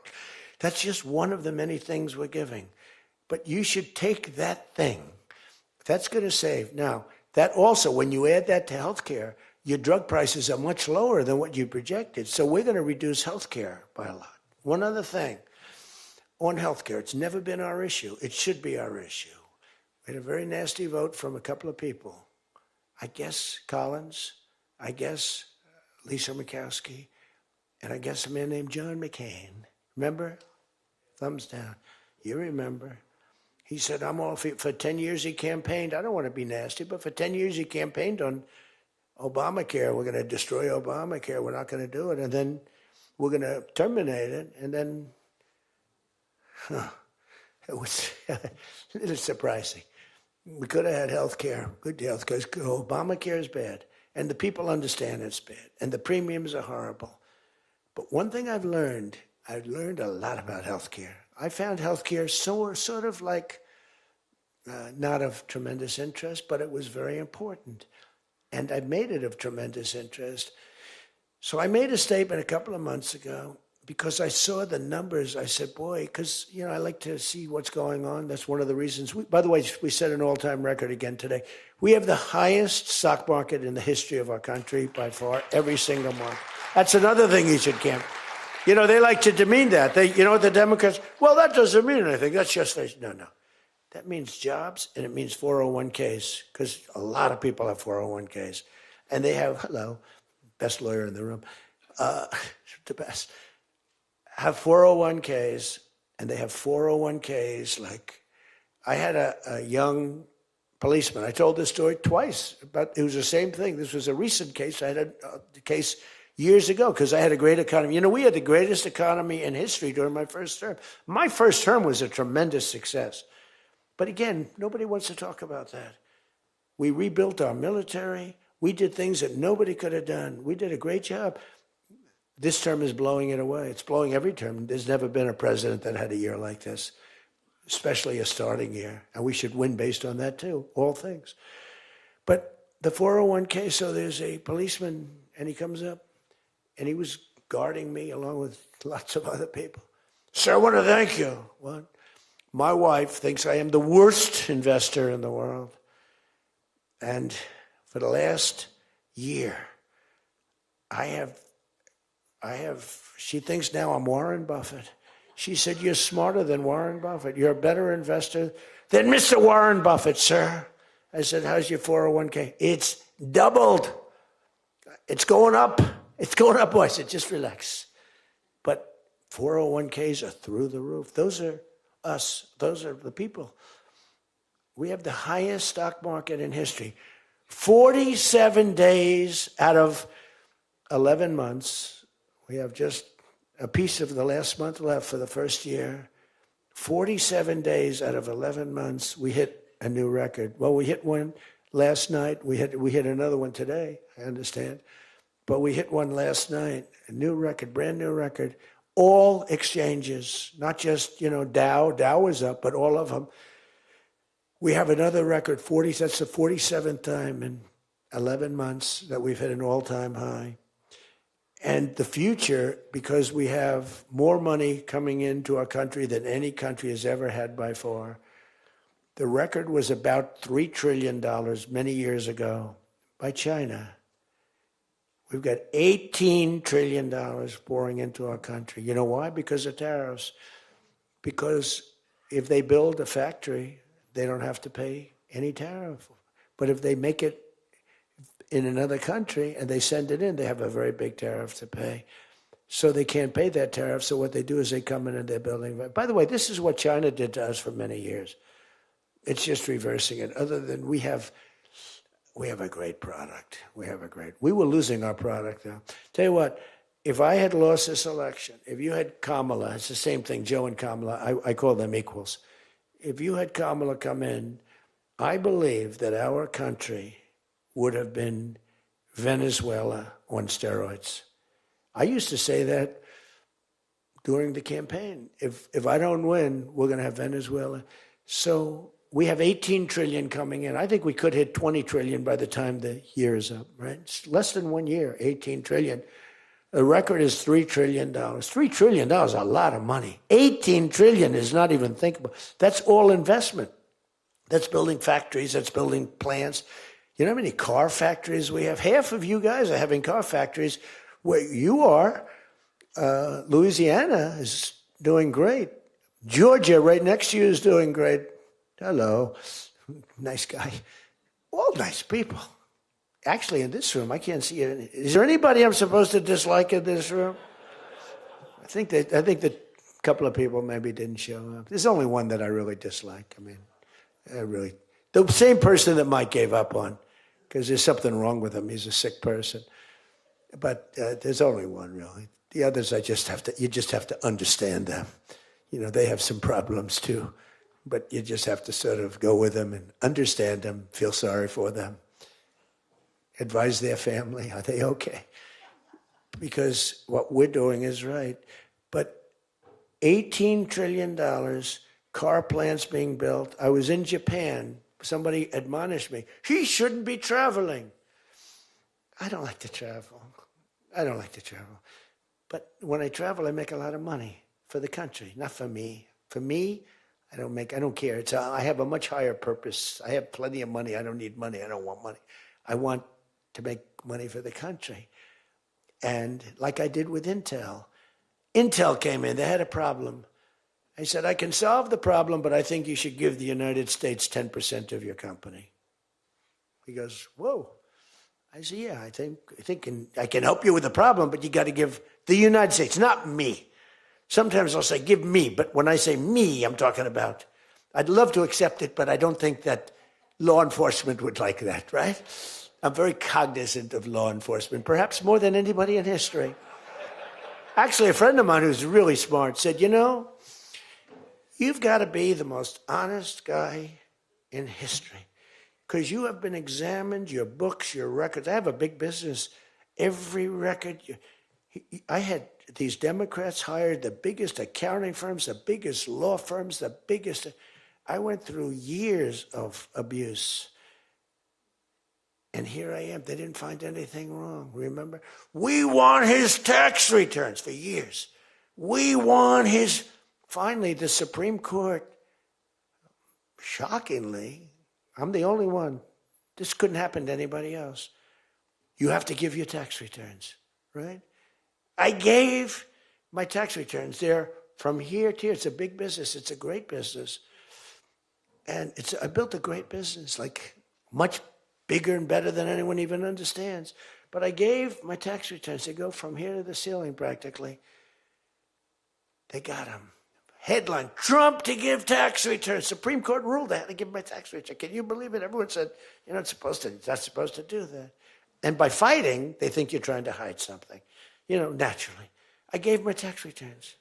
That's just one of the many things we're giving. But you should take that thing. That's going to save. Now, that also, when you add that to healthcare, your drug prices are much lower than what you projected. So we're going to reduce healthcare by a lot. One other thing. On healthcare, it's never been our issue. It should be our issue. We had a very nasty vote from a couple of people. I guess Collins, I guess Lisa Murkowski, and I guess a man named John McCain. Remember? Thumbs down. You remember. He said, I'm all for 10 years he campaigned. I don't want to be nasty, but for 10 years he campaigned on Obamacare. We're going to destroy Obamacare. We're not going to do it. And then we're going to terminate it. And then, it was a little surprising. We could have had health care, good health care. Obamacare is bad. And the people understand it's bad. And the premiums are horrible. But one thing I've learned a lot about healthcare. I found healthcare sort of like not of tremendous interest, but it was very important. And I made it of tremendous interest. So I made a statement a couple of months ago because I saw the numbers. I said, boy, because, I like to see what's going on. That's one of the reasons. By the way, we set an all-time record again today. We have the highest stock market in the history of our country by far, every single market. That's another thing you should camp. They like to demean that. The Democrats, well, that doesn't mean anything. That's just, no. That means jobs, and it means 401ks, because a lot of people have 401ks. And they have, best lawyer in the room, the best, have 401ks, and they have 401ks like, I had a young policeman. I told this story twice, but it was the same thing. This was a recent case. I had a case years ago, because I had a great economy. We had the greatest economy in history during my first term. My first term was a tremendous success. But again, nobody wants to talk about that. We rebuilt our military. We did things that nobody could have done. We did a great job. This term is blowing it away. It's blowing every term. There's never been a president that had a year like this, especially a starting year. And we should win based on that too, all things. But the 401k, so there's a policeman, and he comes up, and he was guarding me along with lots of other people. Sir, I want to thank you. What? My wife thinks I am the worst investor in the world. And for the last year, she thinks now I'm Warren Buffett. She said, you're smarter than Warren Buffett. You're a better investor than Mr. Warren Buffett, sir. I said, how's your 401k? It's doubled. It's going up. It's going up. I said, just relax. But 401ks are through the roof. Those are us. Those are the people. We have the highest stock market in history. 47 days out of 11 months. We have just a piece of the last month left for the first year. 47 days out of 11 months, we hit a new record. Well, we hit one last night. We hit another one today, I understand. But we hit one last night, a new record, brand new record. All exchanges, not just, Dow. Dow was up, but all of them. We have another record, that's the 47th time in 11 months that we've hit an all-time high. And the future, because we have more money coming into our country than any country has ever had by far. The record was about $3 trillion many years ago by China. We've got $18 trillion pouring into our country. You know why? Because of tariffs. Because if they build a factory, they don't have to pay any tariff. But if they make it in another country and they send it in, they have a very big tariff to pay. So they can't pay that tariff. So what they do is they come in and they're building. By the way, this is what China did to us for many years. It's just reversing it. Other than we have a great product. We were losing our product now. Tell you what, if I had lost this election, if you had Kamala, it's the same thing, Joe and Kamala, I call them equals. If you had Kamala come in, I believe that our country would have been Venezuela on steroids. I used to say that during the campaign. If I don't win, we're going to have Venezuela. So we have 18 trillion coming in. I think we could hit 20 trillion by the time the year is up, right? It's less than 1 year, 18 trillion. The record is $3 trillion. $3 trillion is a lot of money. 18 trillion is not even thinkable. That's all investment. That's building factories. That's building plants. You know how many car factories we have? Half of you guys are having car factories. Where you are, Louisiana is doing great. Georgia, right next to you, is doing great. Hello. Nice guy. All nice people. Actually, in this room, I can't see it. Is there anybody I'm supposed to dislike in this room? I think that a couple of people maybe didn't show up. There's only one that I really dislike. I mean, the same person that Mike gave up on, because there's something wrong with him. He's a sick person. But there's only one, really. The others, you just have to understand them. You know, they have some problems too. But you just have to sort of go with them and understand them, feel sorry for them. Advise their family, are they okay? Because what we're doing is right. But $18 trillion, car plants being built. I was in Japan. Somebody admonished me, he shouldn't be traveling. I don't like to travel. But when I travel, I make a lot of money for the country, not for me. For me, I don't care. I have a much higher purpose. I have plenty of money. I don't need money. I don't want money. I want to make money for the country. And like I did with Intel. Intel came in, they had a problem. I said, I can solve the problem, but I think you should give the United States 10% of your company. He goes, whoa. I said, yeah, I think I can help you with the problem, but you got to give the United States, not me. Sometimes I'll say, give me, but when I say me, I'm talking about, I'd love to accept it, but I don't think that law enforcement would like that, right? I'm very cognizant of law enforcement, perhaps more than anybody in history. Actually, a friend of mine who's really smart said, you know, you've got to be the most honest guy in history because you have been examined, your books, your records. I have a big business. Every record, I had these Democrats hired the biggest accounting firms, the biggest law firms, the biggest. I went through years of abuse. And here I am. They didn't find anything wrong. Remember? We want his tax returns for years. We want his. Finally, the Supreme Court, shockingly, I'm the only one. This couldn't happen to anybody else. You have to give your tax returns, right? I gave my tax returns. They're from here to here. It's a big business. It's a great business. And I built a great business, like much bigger and better than anyone even understands. But I gave my tax returns. They go from here to the ceiling practically. They got them. Headline, Trump to give tax returns. Supreme Court ruled I had to give my tax return. Can you believe it? Everyone said, you're not supposed to do that. And by fighting, they think you're trying to hide something. You know, naturally. I gave my tax returns.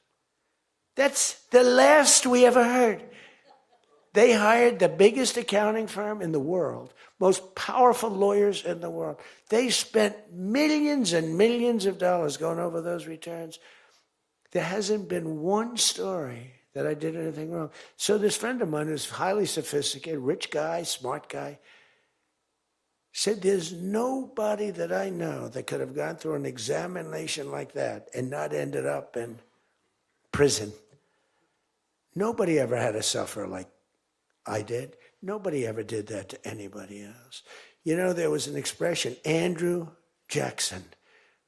That's the last we ever heard. They hired the biggest accounting firm in the world, most powerful lawyers in the world. They spent millions and millions of dollars going over those returns. There hasn't been one story that I did anything wrong. So this friend of mine who's highly sophisticated, rich guy, smart guy, said there's nobody that I know that could have gone through an examination like that and not ended up in prison. Nobody ever had to suffer like I did. Nobody ever did that to anybody else. You know, there was an expression, Andrew Jackson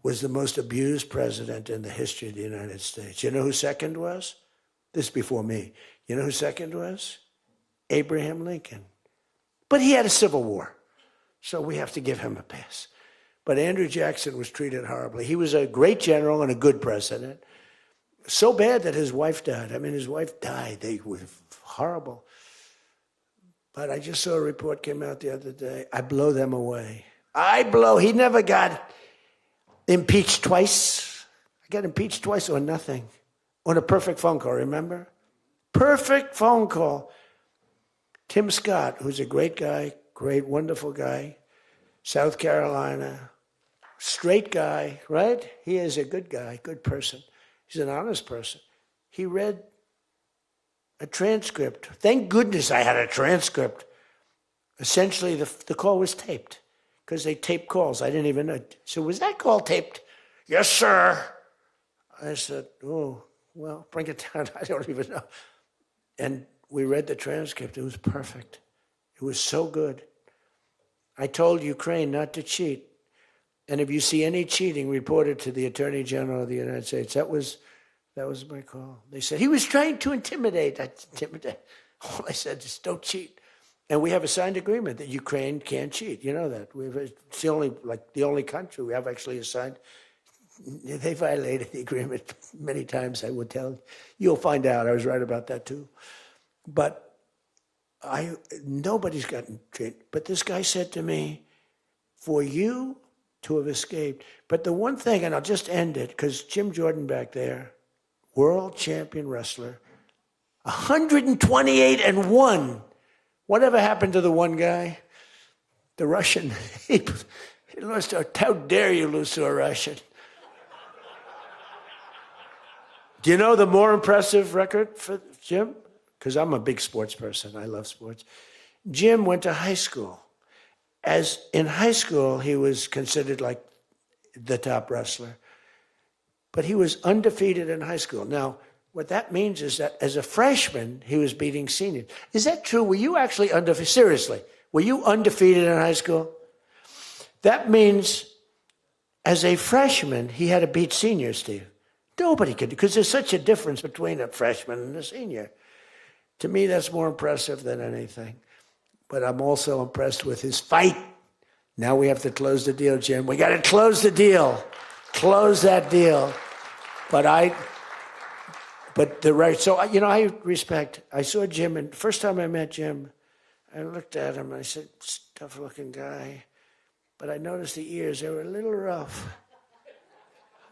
was the most abused president in the history of the United States. You know who second was? This before me. You know who second was? Abraham Lincoln. But he had a civil war, so we have to give him a pass. But Andrew Jackson was treated horribly. He was a great general and a good president. So bad that his wife died. I mean, his wife died. They were horrible. But I just saw a report came out the other day. I blow them away. He never got impeached twice. I got impeached twice or nothing. On a perfect phone call, remember? Perfect phone call. Tim Scott, who's a great guy, great, wonderful guy, South Carolina, straight guy, right? He is a good guy, good person. He's an honest person. He read a transcript. Thank goodness I had a transcript. Essentially, the call was taped because they tape calls. I didn't even know. So was that call taped? Yes, sir. I said, oh, well, bring it down. I don't even know. And we read the transcript. It was perfect. It was so good. I told Ukraine not to cheat. And if you see any cheating, report it to the Attorney General of the United States. That was my call. They said, he was trying to intimidate. All I said is, don't cheat. And we have a signed agreement that Ukraine can't cheat. You know that. It's the only country we have actually a signed. They violated the agreement many times, I would tell you. You'll find out. I was right about that too. But nobody's gotten treated. But this guy said to me, for you to have escaped. But the one thing, and I'll just end it, because Jim Jordan back there, world champion wrestler, 128-1. Whatever happened to the one guy? The Russian. He lost to, how dare you lose to a Russian? Do you know the more impressive record for Jim? Because I'm a big sports person. I love sports. Jim went to high school. As in high school, he was considered like the top wrestler. But he was undefeated in high school. Now, what that means is that as a freshman, he was beating seniors. Is that true? Were you actually undefeated? Seriously, were you undefeated in high school? That means as a freshman, he had to beat seniors, Steve. Nobody could, because there's such a difference between a freshman and a senior. To me, that's more impressive than anything. But I'm also impressed with his fight. Now we have to close the deal, Jim. We got to close the deal. Close that deal. So, I respect. I saw Jim, and the first time I met Jim, I looked at him, and I said, tough-looking guy. But I noticed the ears, they were a little rough.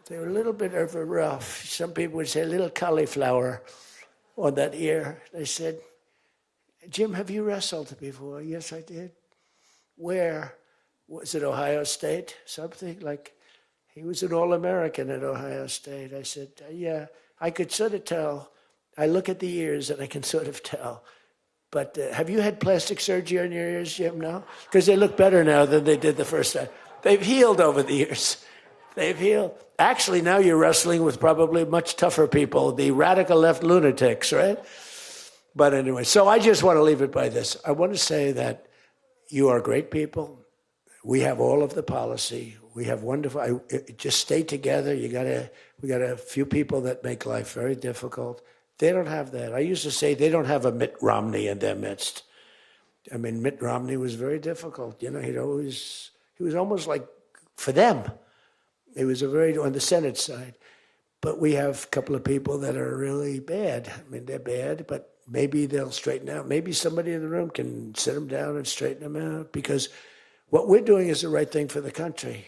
They were a little bit of a rough. Some people would say a little cauliflower on that ear. They said, Jim, have you wrestled before? Yes, I did. Where? Was it Ohio State? Something like, he was an All-American at Ohio State. I said, yeah, I could sort of tell. I look at the ears and I can sort of tell. But have you had plastic surgery on your ears, Jim? No? Because they look better now than they did the first time. They've healed over the years. They've healed. Actually, now you're wrestling with probably much tougher people, the radical left lunatics, right? But anyway, so I just want to leave it by this. I want to say that you are great people. We have all of the policy. We have wonderful, just stay together. We got a few people that make life very difficult. They don't have that. I used to say they don't have a Mitt Romney in their midst. I mean, Mitt Romney was very difficult. You know, he was almost like, for them, he was on the Senate side. But we have a couple of people that are really bad. I mean, they're bad, but maybe they'll straighten out. Maybe somebody in the room can sit them down and straighten them out, because what we're doing is the right thing for the country.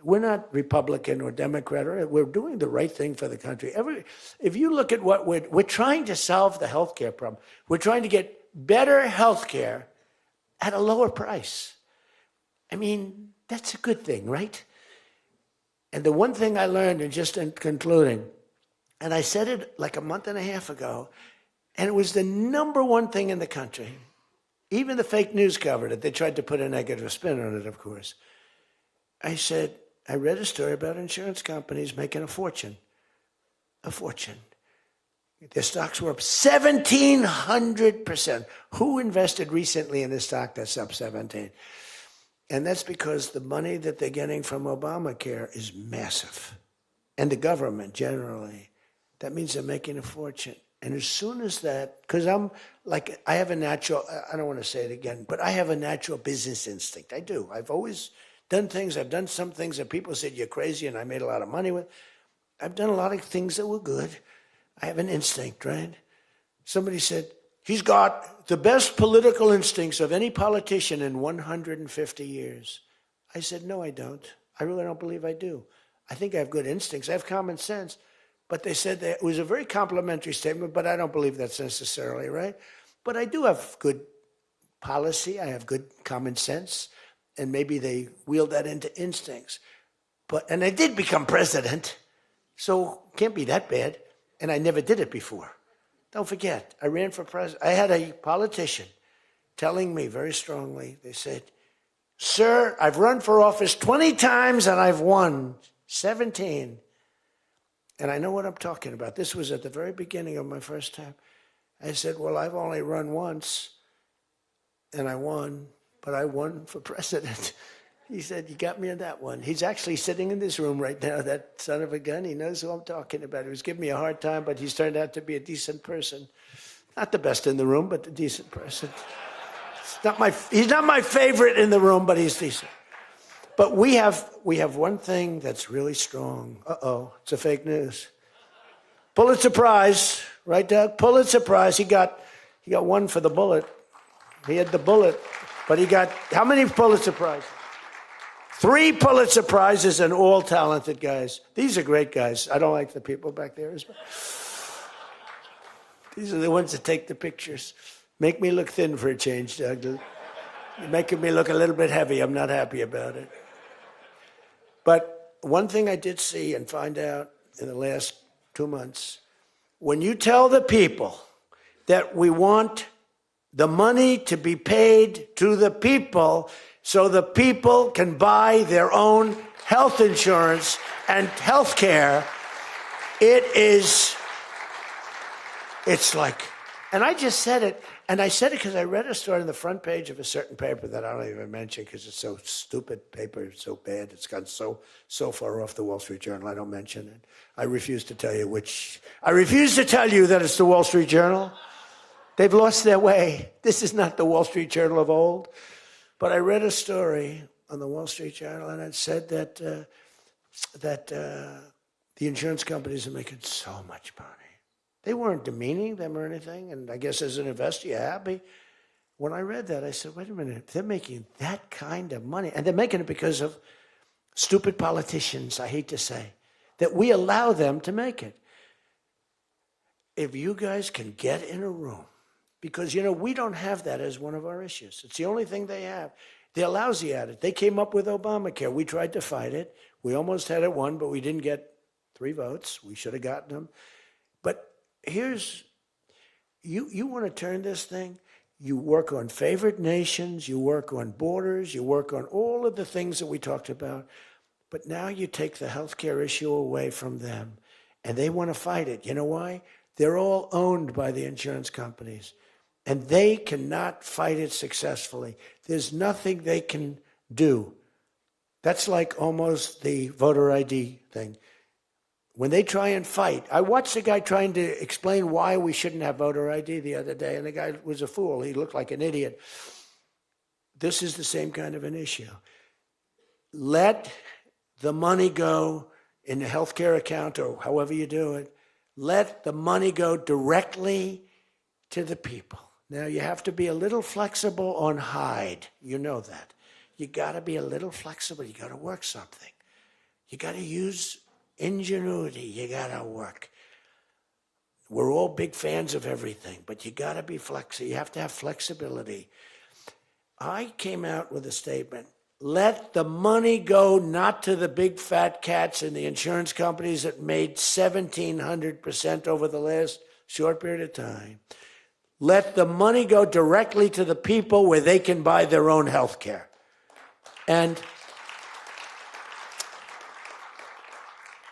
We're not Republican or Democrat. We're doing the right thing for the country. If you look at what we're trying to solve the healthcare problem. We're trying to get better healthcare at a lower price. I mean, that's a good thing, right? And the one thing I learned, and just in concluding, and I said it like a month and a half ago, and it was the number one thing in the country. Even the fake news covered it. They tried to put a negative spin on it, of course. I said, I read a story about insurance companies making a fortune. A fortune. Their stocks were up 1,700%. Who invested recently in a stock that's up 17? And that's because the money that they're getting from Obamacare is massive. And the government generally. That means they're making a fortune. And as soon as that, because I have a natural, I don't want to say it again, but I have a natural business instinct. I do. I've always done things. I've done some things that people said, you're crazy, and I made a lot of money with. I've done a lot of things that were good. I have an instinct, right? Somebody said, he's got the best political instincts of any politician in 150 years. I said, no, I don't. I really don't believe I do. I think I have good instincts. I have common sense. But they said that it was a very complimentary statement, but I don't believe that's necessarily right. But I do have good policy. I have good common sense. And maybe they wheeled that into instincts. And I did become president, so can't be that bad. And I never did it before. Don't forget, I ran for president. I had a politician telling me very strongly, they said, sir, I've run for office 20 times and I've won 17. And I know what I'm talking about. This was at the very beginning of my first time. I said, well, I've only run once, and I won, but I won for president. He said, you got me on that one. He's actually sitting in this room right now, that son of a gun. He knows who I'm talking about. He was giving me a hard time, but he's turned out to be a decent person. Not the best in the room, but a decent person. He's not my favorite in the room, but he's decent. But we have one thing that's really strong. Uh-oh, it's a fake news. Pulitzer Prize, right, Doug? Pulitzer Prize. He got one for the bullet. He had the bullet, but he got how many Pulitzer Prizes? 3 Pulitzer Prizes, and all talented guys. These are great guys. I don't like the people back there as well. These are the ones that take the pictures. Make me look thin for a change, Doug. You're making me look a little bit heavy. I'm not happy about it. But one thing I did see and find out in the last 2 months, when you tell the people that we want the money to be paid to the people so the people can buy their own health insurance and health care, it's like, and I just said it, and I said it because I read a story on the front page of a certain paper that I don't even mention because it's so stupid paper, it's so bad, it's gone so far off the Wall Street Journal, I don't mention it. I refuse to tell you that it's the Wall Street Journal. They've lost their way. This is not the Wall Street Journal of old. But I read a story on the Wall Street Journal, and it said that the insurance companies are making so much money. They weren't demeaning them or anything, and I guess as an investor, you're happy. When I read that, I said, wait a minute, they're making that kind of money, and they're making it because of stupid politicians, I hate to say, that we allow them to make it. If you guys can get in a room, because, we don't have that as one of our issues. It's the only thing they have. They're lousy at it. They came up with Obamacare. We tried to fight it. We almost had it won, but we didn't get 3 votes. We should have gotten them. But here's, you want to turn this thing, you work on favored nations, you work on borders, you work on all of the things that we talked about, but now you take the healthcare issue away from them, and they want to fight it. You know why? They're all owned by the insurance companies, and they cannot fight it successfully. There's nothing they can do. That's like almost the voter ID thing. When they try and fight, I watched a guy trying to explain why we shouldn't have voter ID the other day, and the guy was a fool. He looked like an idiot. This is the same kind of an issue. Let the money go in the healthcare account or however you do it. Let the money go directly to the people. Now, you have to be a little flexible on Hyde. You know that. You got to be a little flexible. You got to work something. You got to use ingenuity. You got to work. We're all big fans of everything, but you got to be flexible. You have to have flexibility. I came out with a statement. Let the money go not to the big fat cats in the insurance companies that made 1,700% over the last short period of time. Let the money go directly to the people where they can buy their own health care. And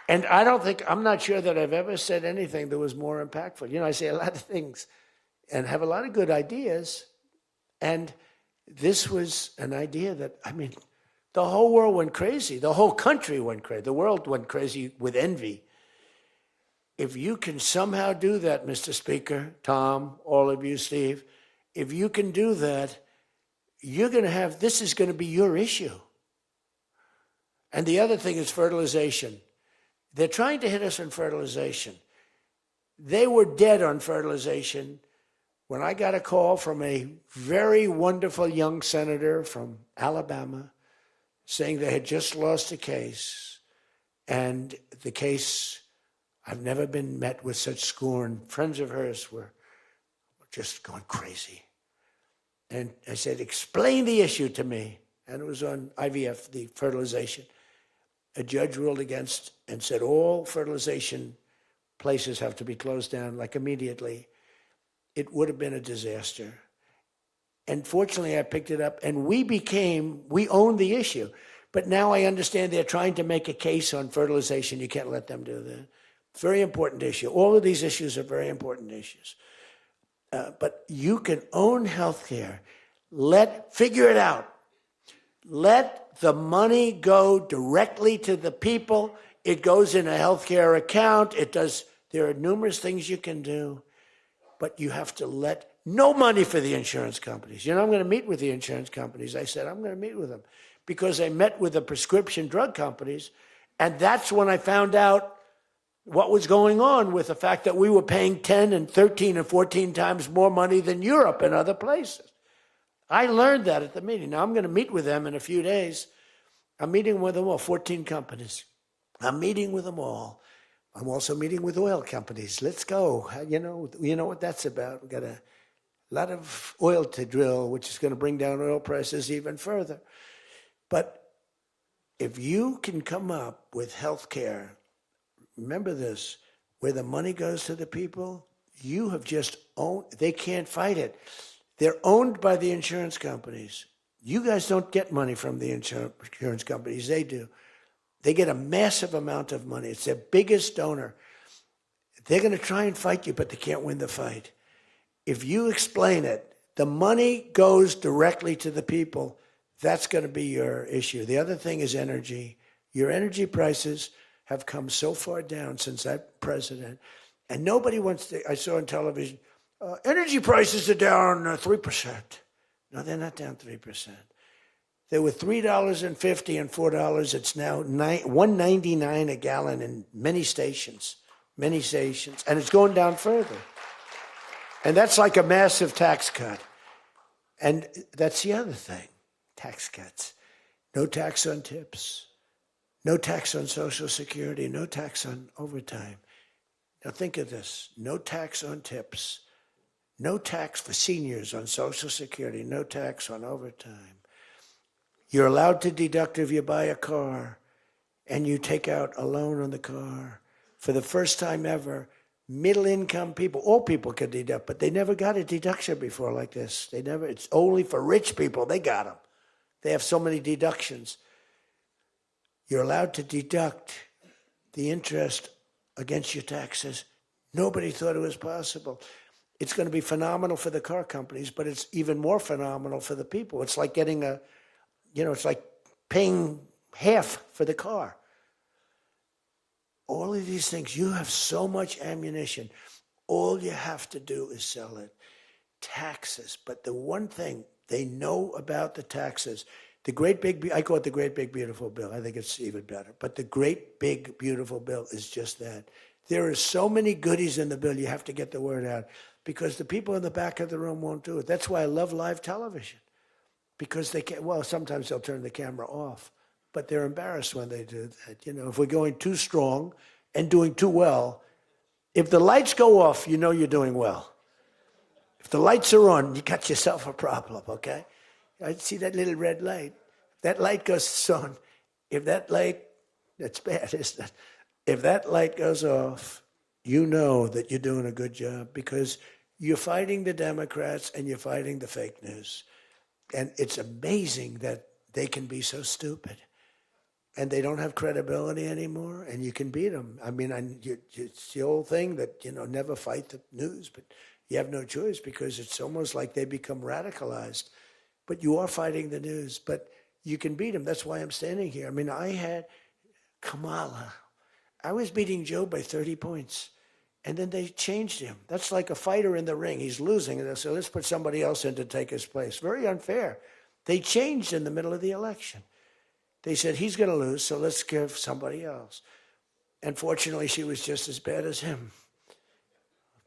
I'm not sure that I've ever said anything that was more impactful. I say a lot of things and have a lot of good ideas. And this was an idea that, the whole world went crazy. The whole country went crazy. The world went crazy with envy. if you can somehow do that, Mr. Speaker, Tom, all of you, Steve, if you can do that, you're going to have, this is going to be your issue. And the other thing is fertilization. They're trying to hit us on fertilization. They were dead on fertilization when I got a call from a very wonderful young senator from Alabama saying they had just lost a case. And the case, I've never been met with such scorn. Friends of hers were just going crazy. And I said, explain the issue to me. And it was on IVF, the fertilization. A judge ruled against and said all fertilization places have to be closed down, like immediately. It would have been a disaster. And fortunately, I picked it up, and we owned the issue. But now I understand they're trying to make a case on fertilization. You can't let them do that. Very important issue. All of these issues are very important issues. But you can own healthcare. Figure it out. Let the money go directly to the people. It goes in a healthcare account. There are numerous things you can do, but you have to let no money for the insurance companies. I'm going to meet with the insurance companies. I said, I'm going to meet with them because I met with the prescription drug companies. And that's when I found out what was going on with the fact that we were paying 10 and 13 and 14 times more money than Europe and other places. I learned that at the meeting. Now I'm going to meet with them in a few days. I'm meeting with them all, 14 companies. I'm meeting with them all. I'm also meeting with oil companies. Let's go. You know what that's about. We've got a lot of oil to drill, which is going to bring down oil prices even further. But if you can come up with health care, remember this, where the money goes to the people, you have just owned, they can't fight it. They're owned by the insurance companies. You guys don't get money from the insurance companies. They do. They get a massive amount of money. It's their biggest donor. They're going to try and fight you, but they can't win the fight. If you explain it, the money goes directly to the people. That's going to be your issue. The other thing is energy. Your energy prices have come so far down since I'm president. And nobody wants to, I saw on television, energy prices are down 3%. No, they're not down 3%. They were $3.50 and $4. It's now $1.99 a gallon in many stations, and it's going down further. And that's like a massive tax cut. And that's the other thing, tax cuts. No tax on tips, no tax on Social Security, no tax on overtime. Now think of this, no tax on tips, no tax for seniors on Social Security, no tax on overtime. You're allowed to deduct if you buy a car and you take out a loan on the car. For the first time ever, middle-income people, all people could deduct, but they never got a deduction before like this. It's only for rich people, they got them. They have so many deductions. You're allowed to deduct the interest against your taxes. Nobody thought it was possible. It's going to be phenomenal for the car companies, but it's even more phenomenal for the people. It's like getting it's like paying half for the car. All of these things, you have so much ammunition. All you have to do is sell it. Taxes. But the one thing they know about the taxes, I call it the great big beautiful bill. I think it's even better. But the great big beautiful bill is just that. There are so many goodies in the bill, you have to get the word out. Because the people in the back of the room won't do it. That's why I love live television. Because they can't, sometimes they'll turn the camera off, but they're embarrassed when they do that. If we're going too strong and doing too well, if the lights go off, you're doing well. If the lights are on, you got yourself a problem, okay? I see that little red light. That light goes on. If that light, that's bad, isn't it? If that light goes off, you know that you're doing a good job because you're fighting the Democrats and you're fighting the fake news. And it's amazing that they can be so stupid. And they don't have credibility anymore, and you can beat them. I mean, it's the old thing that, never fight the news, but you have no choice because it's almost like they become radicalized. But you are fighting the news, but you can beat them. That's why I'm standing here. I mean, I had Kamala. I was beating Joe by 30 points. And then they changed him. That's like a fighter in the ring. He's losing, and they say, let's put somebody else in to take his place. Very unfair. They changed in the middle of the election. They said, he's going to lose, so let's give somebody else. And fortunately, she was just as bad as him.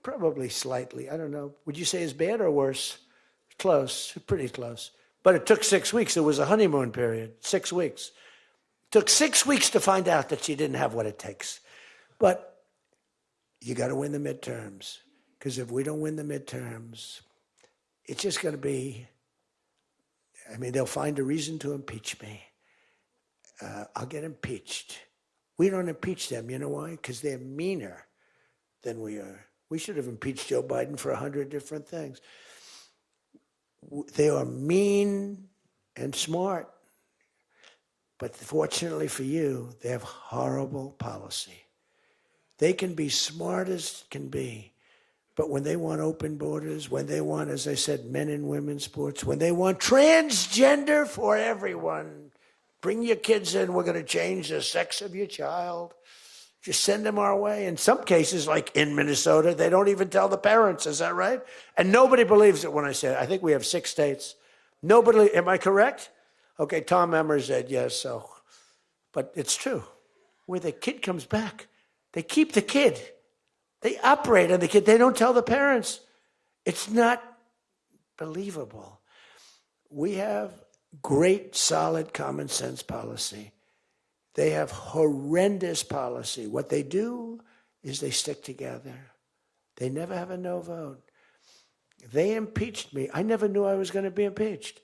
Probably slightly. I don't know. Would you say as bad or worse? Close. Pretty close. But it took 6 weeks. It was a honeymoon period. 6 weeks. It took 6 weeks to find out that she didn't have what it takes. But you got to win the midterms, because if we don't win the midterms, it's just going to be, I mean, they'll find a reason to impeach me. I'll get impeached. We don't impeach them. You know why? Because they're meaner than we are. We should have impeached Joe Biden for 100 different things. They are mean and smart. But fortunately for you, they have horrible policy. They can be smart as can be, but when they want open borders, when they want, as I said, men and women's sports, when they want transgender for everyone, bring your kids in, we're going to change the sex of your child. Just send them our way. In some cases, like in Minnesota, they don't even tell the parents. Is that right? And nobody believes it when I say it. I think we have 6 states. Nobody, am I correct? Okay, Tom Emmer said yes, so. But it's true. Where the kid comes back, they keep the kid. They operate on the kid. They don't tell the parents. It's not believable. We have great, solid common sense policy. They have horrendous policy. What they do is they stick together. They never have a no vote. They impeached me. I never knew I was going to be impeached.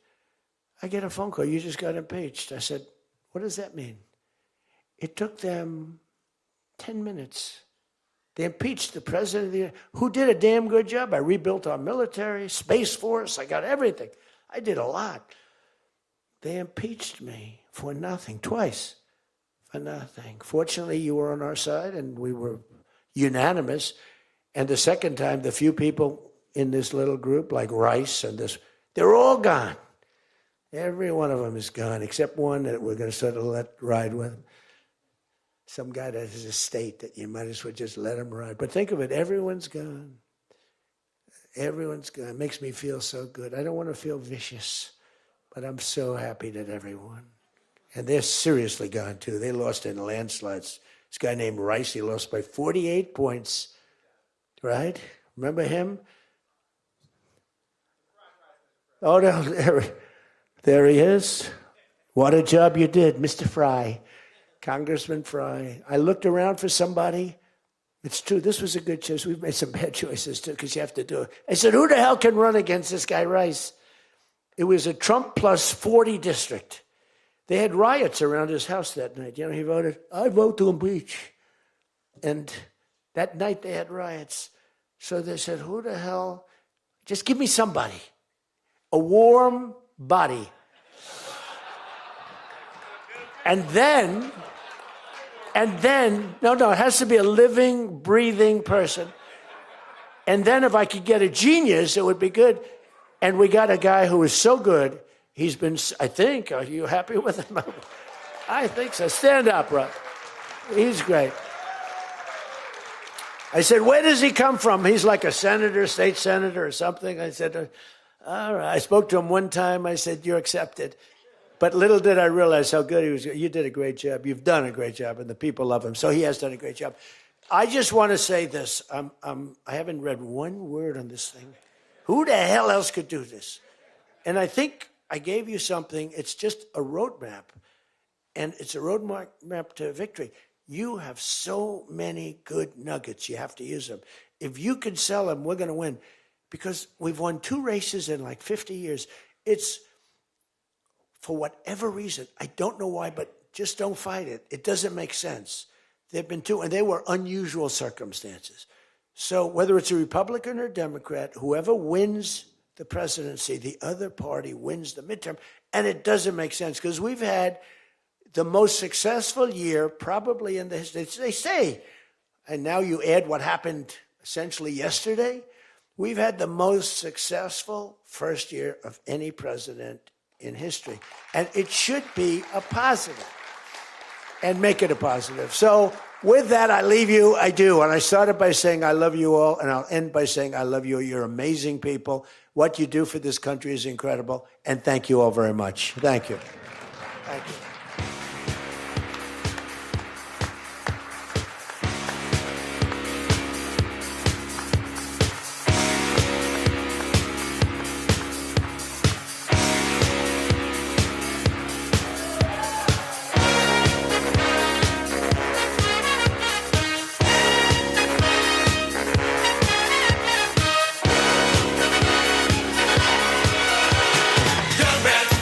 I get a phone call. You just got impeached. I said, what does that mean? It took them 10 minutes. They impeached the president of the, who did a damn good job. I rebuilt our military, Space Force. I got everything. I did a lot. They impeached me for nothing, twice, for nothing. Fortunately, you were on our side, and we were unanimous. And the second time, the few people in this little group, like Rice and this, they're all gone. Every one of them is gone, except one that we're going to sort of let ride with. Some guy that has a state that you might as well just let him ride. But think of it, everyone's gone. Everyone's gone. It makes me feel so good. I don't want to feel vicious, but I'm so happy that everyone. And they're seriously gone, too. They lost in landslides. This guy named Rice, he lost by 48 points, right? Remember him? Oh, no, there he is. What a job you did, Mr. Fry. Congressman Fry. I looked around for somebody. It's true, this was a good choice. We've made some bad choices, too, because you have to do it. I said, who the hell can run against this guy, Rice? It was a Trump plus 40 district. They had riots around his house that night. You know, he voted, I vote to impeach. And that night they had riots. So they said, who the hell? Just give me somebody. A warm body. And then, no, it has to be a living, breathing person. And then if I could get a genius, it would be good. And we got a guy who is so good. He's been, I think, are you happy with him? I think so. Stand up, Rob. He's great. I said, where does he come from? He's like a senator, state senator or something. I said, all right. I spoke to him one time. I said, you're accepted. But little did I realize how good he was. You did a great job. You've done a great job, and the people love him. So he has done a great job. I just want to say this. I haven't read one word on this thing. Who the hell else could do this? And I think I gave you something. It's just a roadmap, and it's a roadmap to victory. You have so many good nuggets. You have to use them. If you can sell them, we're going to win, because we've won 2 races in like 50 years. It's, for whatever reason, I don't know why, but just don't fight it. It doesn't make sense. There have been 2, and they were unusual circumstances. So whether it's a Republican or Democrat, whoever wins the presidency, the other party wins the midterm, and it doesn't make sense, because we've had the most successful year probably in the history. They say, and now you add what happened essentially yesterday, we've had the most successful first year of any president in history. And it should be a positive, and make it a positive. So With that, I leave you. I do. And I started by saying I love you all, and I'll end by saying I love you. You're amazing people. What you do for this country is incredible. And thank you all very much. Thank you. Thank you.